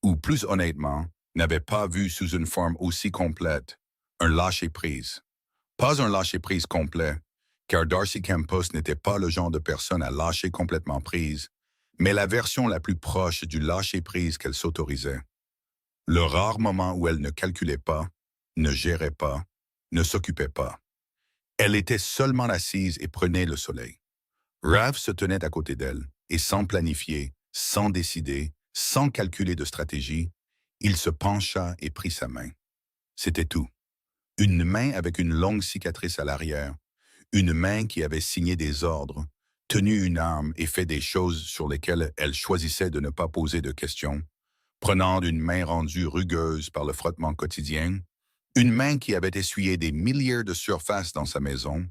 ou plus honnêtement, n'avait pas vu sous une forme aussi complète, un lâcher-prise. Pas un lâcher-prise complet, car Darcy Campos n'était pas le genre de personne à lâcher complètement prise, mais la version la plus proche du lâcher-prise qu'elle s'autorisait. Le rare moment où elle ne calculait pas, ne gérait pas, ne s'occupait pas. Elle était seulement assise et prenait le soleil. Rafe se tenait à côté d'elle, et sans planifier, sans décider, sans calculer de stratégie, il se pencha et prit sa main. C'était tout. Une main avec une longue cicatrice à l'arrière, une main qui avait signé des ordres, tenu une arme et fait des choses sur lesquelles elle choisissait de ne pas poser de questions, prenant une main rendue rugueuse par le frottement quotidien, une main qui avait essuyé des milliers de surfaces dans sa maison,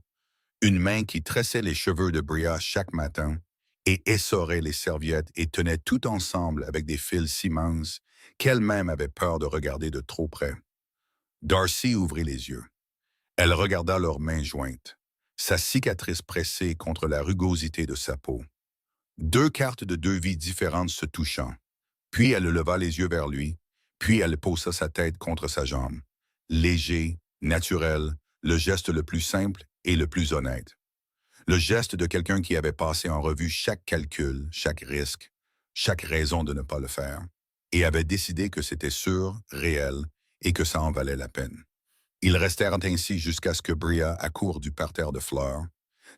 une main qui tressait les cheveux de Bria chaque matin et essorait les serviettes et tenait tout ensemble avec des fils si minces qu'elle-même avait peur de regarder de trop près. Darcy ouvrit les yeux. Elle regarda leurs mains jointes, sa cicatrice pressée contre la rugosité de sa peau. 2 cartes de 2 vies différentes se touchant. Puis elle leva les yeux vers lui, puis elle posa sa tête contre sa jambe. Léger, naturel, le geste le plus simple et le plus honnête. Le geste de quelqu'un qui avait passé en revue chaque calcul, chaque risque, chaque raison de ne pas le faire, et avait décidé que c'était sûr, réel, et que ça en valait la peine. Ils restèrent ainsi jusqu'à ce que Bria accourt du parterre de fleurs,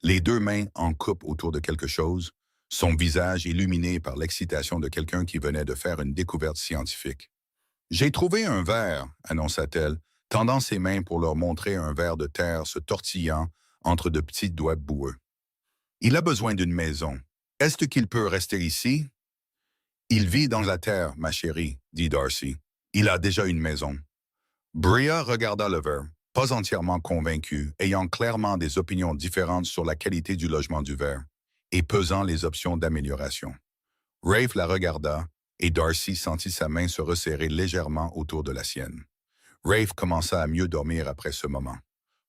les 2 mains en coupe autour de quelque chose, son visage illuminé par l'excitation de quelqu'un qui venait de faire une découverte scientifique. « J'ai trouvé un verre », annonça-t-elle, tendant ses mains pour leur montrer un ver de terre se tortillant entre de petits doigts boueux. « Il a besoin d'une maison. Est-ce qu'il peut rester ici? »« Il vit dans la terre, ma chérie, » dit Darcy. « Il a déjà une maison. » Bria regarda le verre, pas entièrement convaincue, ayant clairement des opinions différentes sur la qualité du logement du verre, et pesant les options d'amélioration. Rafe la regarda, et Darcy sentit sa main se resserrer légèrement autour de la sienne. Rafe commença à mieux dormir après ce moment.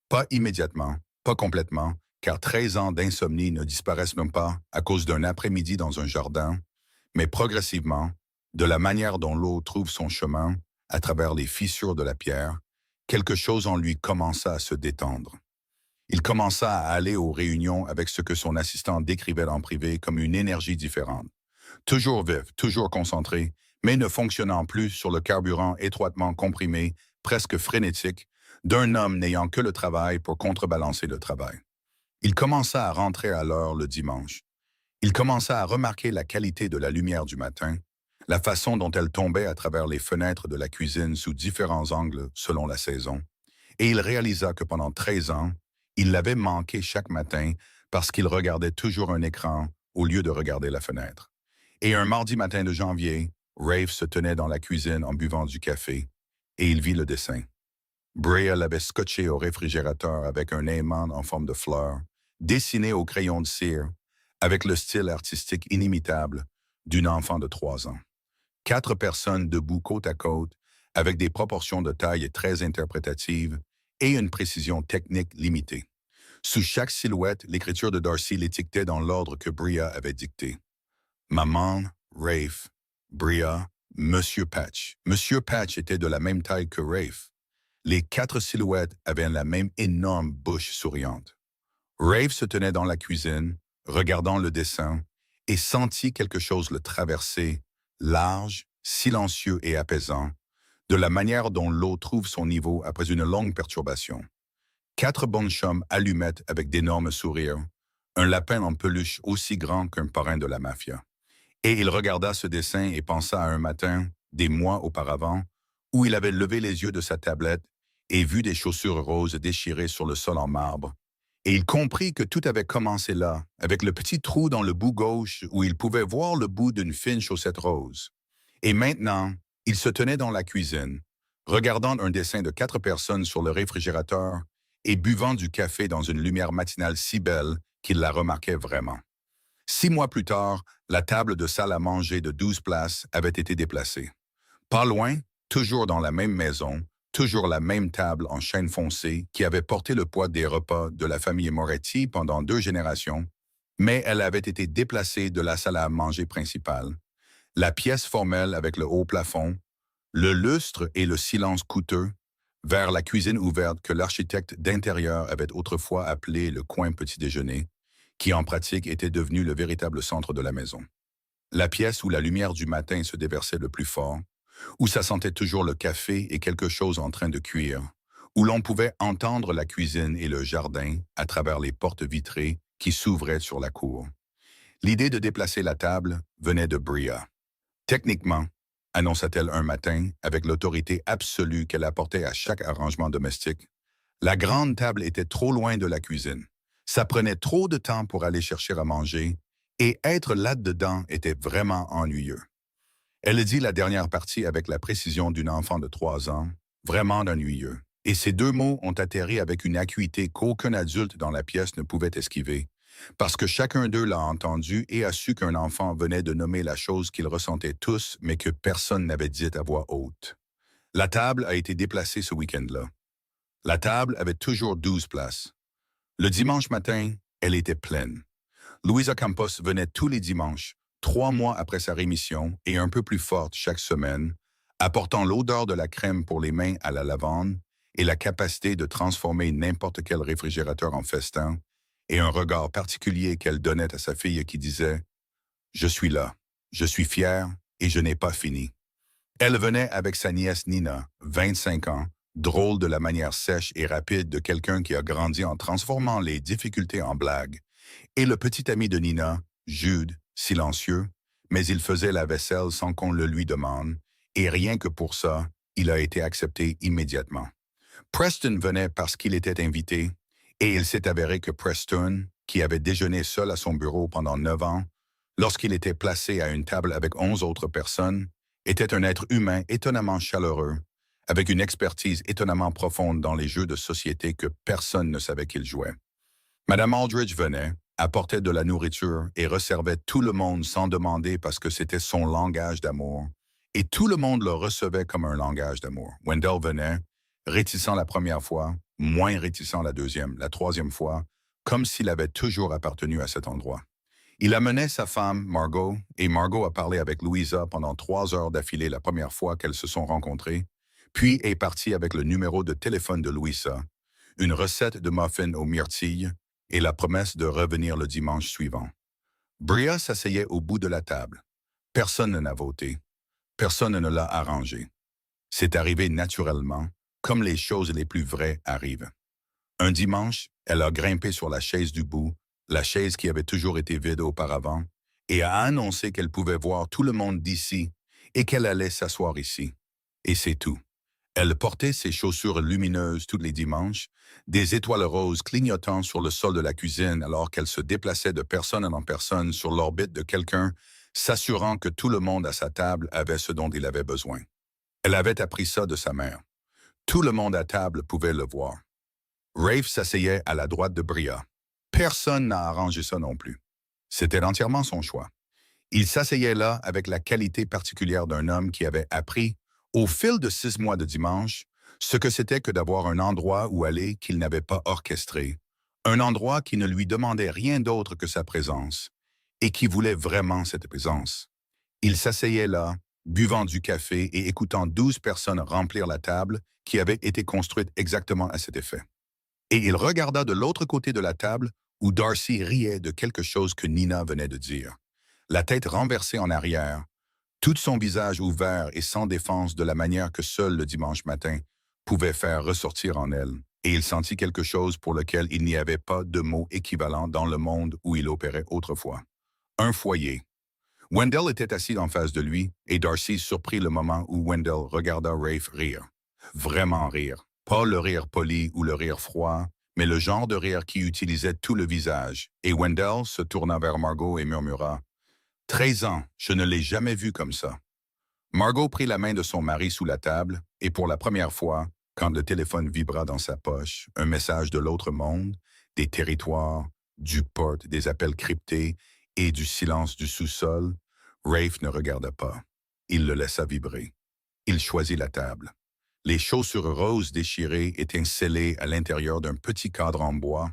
Pas immédiatement, pas complètement, car 13 ans d'insomnie ne disparaissent même pas à cause d'un après-midi dans un jardin, mais progressivement, de la manière dont l'eau trouve son chemin à travers les fissures de la pierre, quelque chose en lui commença à se détendre. Il commença à aller aux réunions avec ce que son assistant décrivait en privé comme une énergie différente. Toujours vif, toujours concentré, mais ne fonctionnant plus sur le carburant étroitement comprimé, presque frénétique, d'un homme n'ayant que le travail pour contrebalancer le travail. Il commença à rentrer à l'heure le dimanche. Il commença à remarquer la qualité de la lumière du matin, la façon dont elle tombait à travers les fenêtres de la cuisine sous différents angles selon la saison, et il réalisa que pendant 13 ans, il l'avait manqué chaque matin parce qu'il regardait toujours un écran au lieu de regarder la fenêtre. Et un mardi matin de janvier, Rafe se tenait dans la cuisine en buvant du café, et il vit le dessin. Brea l'avait scotché au réfrigérateur avec un aimant en forme de fleur, dessiné au crayon de cire, avec le style artistique inimitable d'une enfant de 3 ans. 4 personnes debout côte à côte, avec des proportions de taille très interprétatives et une précision technique limitée. Sous chaque silhouette, l'écriture de Darcy l'étiquetait dans l'ordre que Brea avait dicté. Maman, Rafe, Brea, Monsieur Patch. Monsieur Patch était de la même taille que Rafe. Les 4 silhouettes avaient la même énorme bouche souriante. Rafe se tenait dans la cuisine, regardant le dessin, et sentit quelque chose le traverser, large, silencieux et apaisant, de la manière dont l'eau trouve son niveau après une longue perturbation. 4 bonshommes allumettes avec d'énormes sourires, un lapin en peluche aussi grand qu'un parrain de la mafia. Et il regarda ce dessin et pensa à un matin, des mois auparavant, où il avait levé les yeux de sa tablette et vu des chaussures roses déchirées sur le sol en marbre. Et il comprit que tout avait commencé là, avec le petit trou dans le bout gauche où il pouvait voir le bout d'une fine chaussette rose. Et maintenant, il se tenait dans la cuisine, regardant un dessin de 4 personnes sur le réfrigérateur et buvant du café dans une lumière matinale si belle qu'il la remarquait vraiment. 6 mois plus tard, la table de salle à manger de 12 places avait été déplacée. Pas loin, toujours dans la même maison, toujours la même table en chêne foncé qui avait porté le poids des repas de la famille Moretti pendant 2 générations, mais elle avait été déplacée de la salle à manger principale. La pièce formelle avec le haut plafond, le lustre et le silence coûteux, vers la cuisine ouverte que l'architecte d'intérieur avait autrefois appelé le coin petit déjeuner, qui en pratique était devenu le véritable centre de la maison. La pièce où la lumière du matin se déversait le plus fort, où ça sentait toujours le café et quelque chose en train de cuire, où l'on pouvait entendre la cuisine et le jardin à travers les portes vitrées qui s'ouvraient sur la cour. L'idée de déplacer la table venait de Brea. Techniquement, annonça-t-elle un matin, avec l'autorité absolue qu'elle apportait à chaque arrangement domestique, la grande table était trop loin de la cuisine. Ça prenait trop de temps pour aller chercher à manger, et être là-dedans était vraiment ennuyeux. Elle dit la dernière partie avec la précision d'une enfant de 3 ans, vraiment ennuyeux. Et ces 2 mots ont atterri avec une acuité qu'aucun adulte dans la pièce ne pouvait esquiver, parce que chacun d'eux l'a entendu et a su qu'un enfant venait de nommer la chose qu'ils ressentaient tous, mais que personne n'avait dite à voix haute. La table a été déplacée ce week-end-là. La table avait toujours 12 places. Le dimanche matin, elle était pleine. Louisa Campos venait tous les dimanches, 3 mois après sa rémission et un peu plus forte chaque semaine, apportant l'odeur de la crème pour les mains à la lavande et la capacité de transformer n'importe quel réfrigérateur en festin, et un regard particulier qu'elle donnait à sa fille qui disait « Je suis là, je suis fière et je n'ai pas fini ». Elle venait avec sa nièce Nina, 25 ans, drôle de la manière sèche et rapide de quelqu'un qui a grandi en transformant les difficultés en blagues, et le petit ami de Nina, Jude, silencieux, mais il faisait la vaisselle sans qu'on le lui demande, et rien que pour ça, il a été accepté immédiatement. Preston venait parce qu'il était invité, et il s'est avéré que Preston, qui avait déjeuné seul à son bureau pendant 9 ans, lorsqu'il était placé à une table avec 11 autres personnes, était un être humain étonnamment chaleureux, avec une expertise étonnamment profonde dans les jeux de société que personne ne savait qu'il jouait. Madame Aldridge venait, apportait de la nourriture et resservait tout le monde sans demander parce que c'était son langage d'amour, et tout le monde le recevait comme un langage d'amour. Wendell venait, réticent la première fois, moins réticent la deuxième, la troisième fois, comme s'il avait toujours appartenu à cet endroit. Il amenait sa femme, Margot, et Margot a parlé avec Louisa pendant 3 heures d'affilée la première fois qu'elles se sont rencontrées, puis est partie avec le numéro de téléphone de Louisa, une recette de muffins aux myrtilles et la promesse de revenir le dimanche suivant. Brea s'asseyait au bout de la table. Personne ne n'a voté. Personne ne l'a arrangé. C'est arrivé naturellement, comme les choses les plus vraies arrivent. Un dimanche, elle a grimpé sur la chaise du bout, la chaise qui avait toujours été vide auparavant, et a annoncé qu'elle pouvait voir tout le monde d'ici et qu'elle allait s'asseoir ici. Et c'est tout. Elle portait ses chaussures lumineuses tous les dimanches, des étoiles roses clignotant sur le sol de la cuisine alors qu'elle se déplaçait de personne en personne sur l'orbite de quelqu'un, s'assurant que tout le monde à sa table avait ce dont il avait besoin. Elle avait appris ça de sa mère. Tout le monde à table pouvait le voir. Rafe s'asseyait à la droite de Bria. Personne n'a arrangé ça non plus. C'était entièrement son choix. Il s'asseyait là avec la qualité particulière d'un homme qui avait appris, au fil de 6 mois de dimanche, ce que c'était que d'avoir un endroit où aller qu'il n'avait pas orchestré, un endroit qui ne lui demandait rien d'autre que sa présence, et qui voulait vraiment cette présence. Il s'asseyait là, buvant du café et écoutant 12 personnes remplir la table qui avait été construite exactement à cet effet. Et il regarda de l'autre côté de la table où Darcy riait de quelque chose que Nina venait de dire, la tête renversée en arrière, tout son visage ouvert et sans défense de la manière que seul le dimanche matin pouvait faire ressortir en elle, et il sentit quelque chose pour lequel il n'y avait pas de mot équivalent dans le monde où il opérait autrefois. Un foyer. Wendell était assis en face de lui, et Darcy surprit le moment où Wendell regarda Rafe rire. Vraiment rire. Pas le rire poli ou le rire froid, mais le genre de rire qui utilisait tout le visage, et Wendell se tourna vers Margot et murmura « 13 ans, je ne l'ai jamais vu comme ça. » Margot prit la main de son mari sous la table, et pour la première fois, quand le téléphone vibra dans sa poche, un message de l'autre monde, des territoires, du port, des appels cryptés et du silence du sous-sol, Rafe ne regarda pas. Il le laissa vibrer. Il choisit la table. Les chaussures roses déchirées étaient scellées à l'intérieur d'un petit cadre en bois,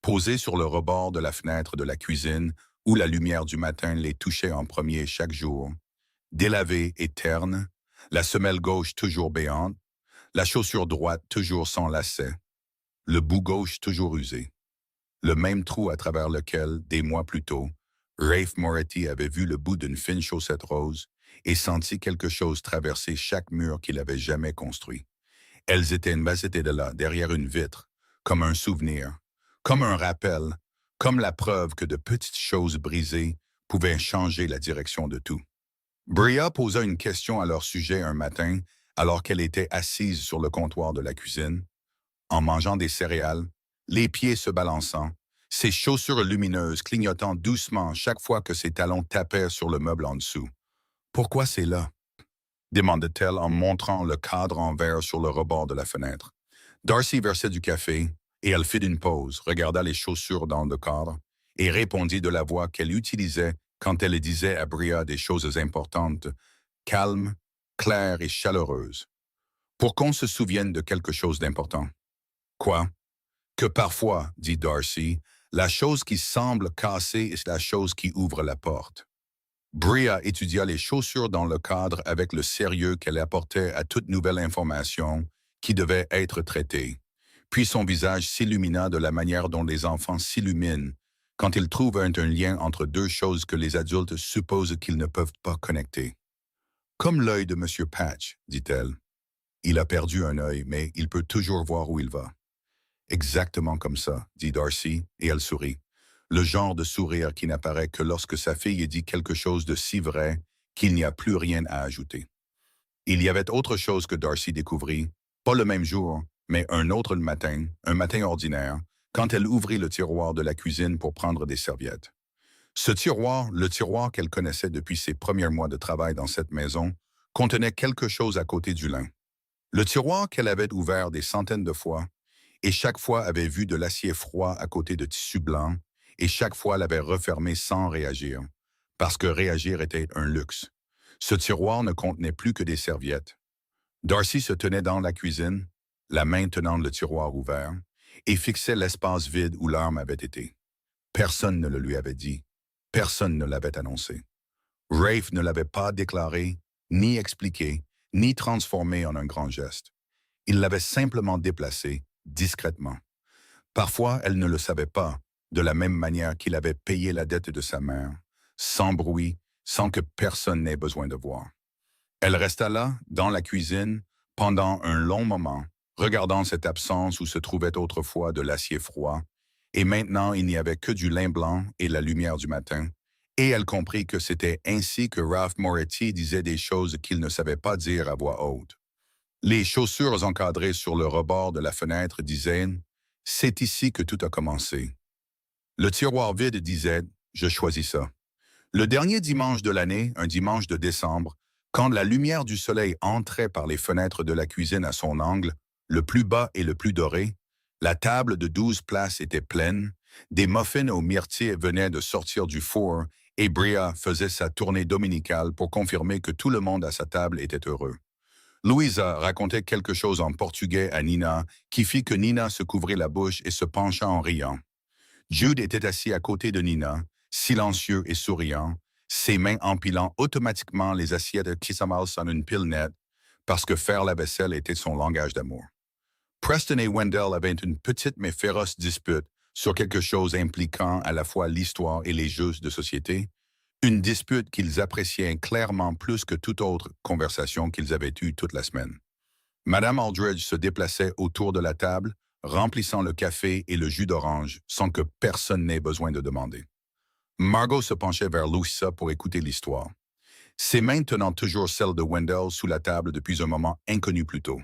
posé sur le rebord de la fenêtre de la cuisine où la lumière du matin les touchait en premier chaque jour. Délavée et terne, la semelle gauche toujours béante, la chaussure droite toujours sans lacet, le bout gauche toujours usé. Le même trou à travers lequel, des mois plus tôt, Rafe Moretti avait vu le bout d'une fine chaussette rose et senti quelque chose traverser chaque mur qu'il avait jamais construit. Elles étaient de là, derrière une vitre, comme un souvenir, comme un rappel, comme la preuve que de petites choses brisées pouvaient changer la direction de tout. Bria posa une question à leur sujet un matin, alors qu'elle était assise sur le comptoir de la cuisine, en mangeant des céréales, les pieds se balançant, ses chaussures lumineuses clignotant doucement chaque fois que ses talons tapaient sur le meuble en dessous. « Pourquoi c'est là? » demanda-t-elle en montrant le cadre en verre sur le rebord de la fenêtre. Darcy versait du café, et elle fit une pause, regarda les chaussures dans le cadre, et répondit de la voix qu'elle utilisait quand elle disait à Bria des choses importantes, calme, claire et chaleureuse. Pour qu'on se souvienne de quelque chose d'important. Quoi? Que parfois, dit Darcy, la chose qui semble casser est la chose qui ouvre la porte. Bria étudia les chaussures dans le cadre avec le sérieux qu'elle apportait à toute nouvelle information qui devait être traitée. Puis son visage s'illumina de la manière dont les enfants s'illuminent quand ils trouvent un lien entre deux choses que les adultes supposent qu'ils ne peuvent pas connecter. Comme l'œil de M. Patch, dit-elle. Il a perdu un œil, mais il peut toujours voir où il va. Exactement comme ça, dit Darcy, et elle sourit. Le genre de sourire qui n'apparaît que lorsque sa fille dit quelque chose de si vrai qu'il n'y a plus rien à ajouter. Il y avait autre chose que Darcy découvrit, pas le même jour, mais un autre le matin, un matin ordinaire, quand elle ouvrit le tiroir de la cuisine pour prendre des serviettes. Ce tiroir, le tiroir qu'elle connaissait depuis ses premiers mois de travail dans cette maison, contenait quelque chose à côté du lin. Le tiroir qu'elle avait ouvert des centaines de fois, et chaque fois avait vu de l'acier froid à côté de tissu blanc, et chaque fois l'avait refermé sans réagir, parce que réagir était un luxe. Ce tiroir ne contenait plus que des serviettes. Darcy se tenait dans la cuisine, la main tenant le tiroir ouvert, et fixait l'espace vide où l'arme avait été. Personne ne le lui avait dit. Personne ne l'avait annoncé. Rafe ne l'avait pas déclaré, ni expliqué, ni transformé en un grand geste. Il l'avait simplement déplacé, discrètement. Parfois, elle ne le savait pas, de la même manière qu'il avait payé la dette de sa mère, sans bruit, sans que personne n'ait besoin de voir. Elle resta là, dans la cuisine, pendant un long moment, regardant cette absence où se trouvait autrefois de l'acier froid, et maintenant il n'y avait que du lin blanc et la lumière du matin, Et elle comprit que c'était ainsi que Ralph Moretti disait des choses qu'il ne savait pas dire à voix haute. Les chaussures encadrées sur le rebord de la fenêtre disaient « C'est ici que tout a commencé ». Le tiroir vide disait « Je choisis ça ». Le dernier dimanche de l'année, un dimanche de décembre, quand la lumière du soleil entrait par les fenêtres de la cuisine à son angle, le plus bas et le plus doré, la table de 12 places était pleine, des muffins aux myrtilles venaient de sortir du four et Bria faisait sa tournée dominicale pour confirmer que tout le monde à sa table était heureux. Louisa racontait quelque chose en portugais à Nina qui fit que Nina se couvrit la bouche et se pencha en riant. Jude était assis à côté de Nina, silencieux et souriant, ses mains empilant automatiquement les assiettes qui s'amassent en une pile nette, parce que faire la vaisselle était son langage d'amour. Preston et Wendell avaient une petite mais féroce dispute sur quelque chose impliquant à la fois l'histoire et les jeux de société, une dispute qu'ils appréciaient clairement plus que toute autre conversation qu'ils avaient eue toute la semaine. Madame Aldridge se déplaçait autour de la table, remplissant le café et le jus d'orange sans que personne n'ait besoin de demander. Margot se penchait vers Louisa pour écouter l'histoire, ses mains tenant toujours celles de Wendell sous la table depuis un moment inconnu plus tôt.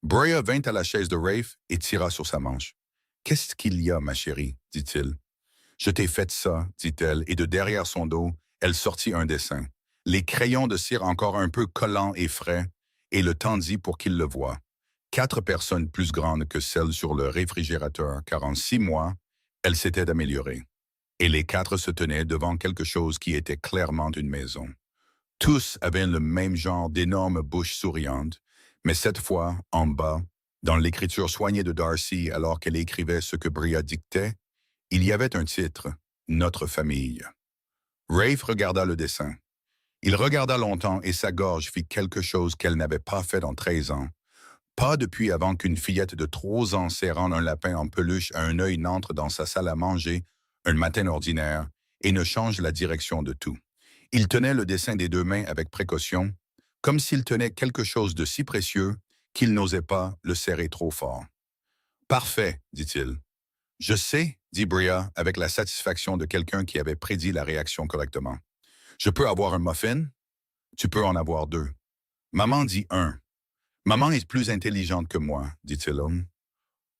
Bria vint à la chaise de Rafe et tira sur sa manche. « Qu'est-ce qu'il y a, ma chérie? » dit-il. « Je t'ai fait ça, dit-elle, et de derrière son dos, elle sortit un dessin. Les crayons de cire encore un peu collants et frais, et le tendit pour qu'il le voie. 4 personnes plus grandes que celles sur le réfrigérateur, car en 6 mois, elle s'était améliorée. Et les 4 se tenaient devant quelque chose qui était clairement une maison. Tous avaient le même genre d'énormes bouches souriantes, mais cette fois, en bas, dans l'écriture soignée de Darcy alors qu'elle écrivait ce que Bria dictait, il y avait un titre, « Notre famille ». Rafe regarda le dessin. Il regarda longtemps et sa gorge fit quelque chose qu'elle n'avait pas fait en 13 ans. Pas depuis avant qu'une fillette de 3 ans serrant un lapin en peluche à un œil n'entre dans sa salle à manger, un matin ordinaire, et ne change la direction de tout. Il tenait le dessin des 2 mains avec précaution, comme s'il tenait quelque chose de si précieux qu'il n'osait pas le serrer trop fort. « Parfait, dit-il. « Je sais, dit Bria avec la satisfaction de quelqu'un qui avait prédit la réaction correctement. « Je peux avoir un muffin? Tu peux en avoir 2. Maman dit 1. Maman est plus intelligente que moi, dit-il.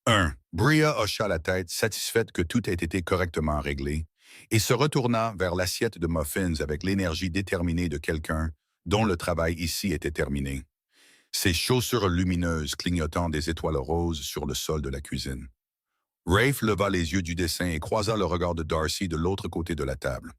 1. Bria hocha la tête, satisfaite que tout ait été correctement réglé, et se retourna vers l'assiette de muffins avec l'énergie déterminée de quelqu'un dont le travail ici était terminé. Ses chaussures lumineuses clignotant des étoiles roses sur le sol de la cuisine. Rafe leva les yeux du dessin et croisa le regard de Darcy de l'autre côté de la table.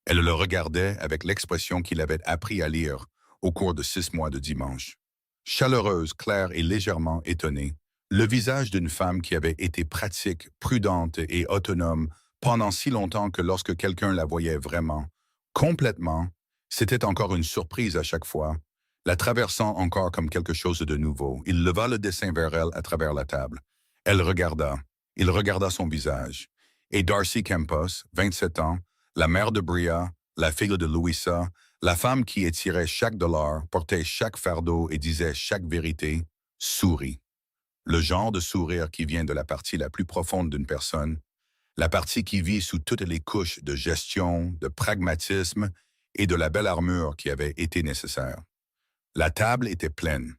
Elle le regardait avec l'expression qu'il avait appris à lire au cours de 6 mois de dimanche. Chaleureuse, claire et légèrement étonnée, le visage d'une femme qui avait été pratique, prudente et autonome pendant si longtemps que lorsque quelqu'un la voyait vraiment, complètement, c'était encore une surprise à chaque fois, la traversant encore comme quelque chose de nouveau. Il leva le dessin vers elle à travers la table. Elle regarda. Il regarda son visage. Et Darcy Campos, 27 ans, la mère de Bria, la fille de Louisa, la femme qui étirait chaque dollar, portait chaque fardeau et disait chaque vérité, sourit. Le genre de sourire qui vient de la partie la plus profonde d'une personne, la partie qui vit sous toutes les couches de gestion, de pragmatisme et de la belle armure qui avait été nécessaire. La table était pleine.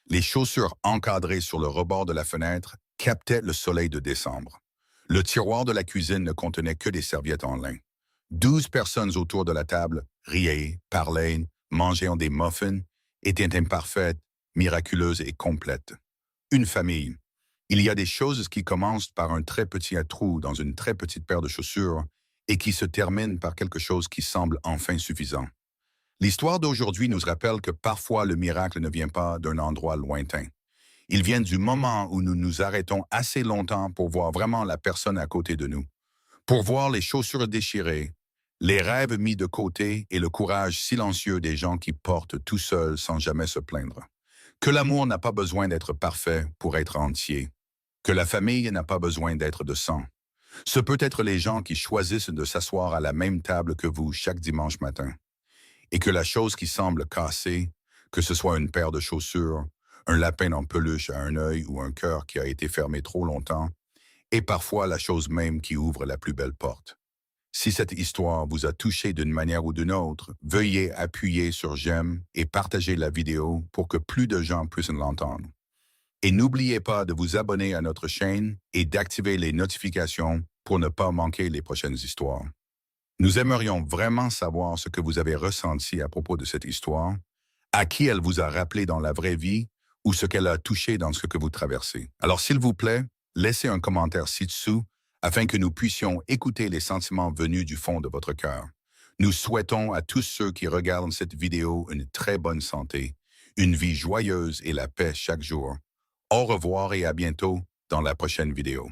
Les chaussures encadrées sur le rebord de la fenêtre captaient le soleil de décembre. Le tiroir de la cuisine ne contenait que des serviettes en lin. 12 personnes autour de la table riaient, parlaient, mangeaient des muffins, étaient imparfaites, miraculeuses et complètes. Une famille. Il y a des choses qui commencent par un très petit trou dans une très petite paire de chaussures et qui se terminent par quelque chose qui semble enfin suffisant. L'histoire d'aujourd'hui nous rappelle que parfois le miracle ne vient pas d'un endroit lointain. Il vient du moment où nous nous arrêtons assez longtemps pour voir vraiment la personne à côté de nous, pour voir les chaussures déchirées, les rêves mis de côté et le courage silencieux des gens qui portent tout seuls sans jamais se plaindre. Que l'amour n'a pas besoin d'être parfait pour être entier. Que la famille n'a pas besoin d'être de sang. Ce peut être les gens qui choisissent de s'asseoir à la même table que vous chaque dimanche matin. Et que la chose qui semble cassée, que ce soit une paire de chaussures, un lapin en peluche à un œil ou un cœur qui a été fermé trop longtemps, est parfois la chose même qui ouvre la plus belle porte. Si cette histoire vous a touché d'une manière ou d'une autre, veuillez appuyer sur j'aime et partager la vidéo pour que plus de gens puissent l'entendre. Et n'oubliez pas de vous abonner à notre chaîne et d'activer les notifications pour ne pas manquer les prochaines histoires. Nous aimerions vraiment savoir ce que vous avez ressenti à propos de cette histoire, à qui elle vous a rappelé dans la vraie vie ou ce qu'elle a touché dans ce que vous traversez. Alors s'il vous plaît, laissez un commentaire ci-dessous afin que nous puissions écouter les sentiments venus du fond de votre cœur. Nous souhaitons à tous ceux qui regardent cette vidéo une très bonne santé, une vie joyeuse et la paix chaque jour. Au revoir et à bientôt dans la prochaine vidéo.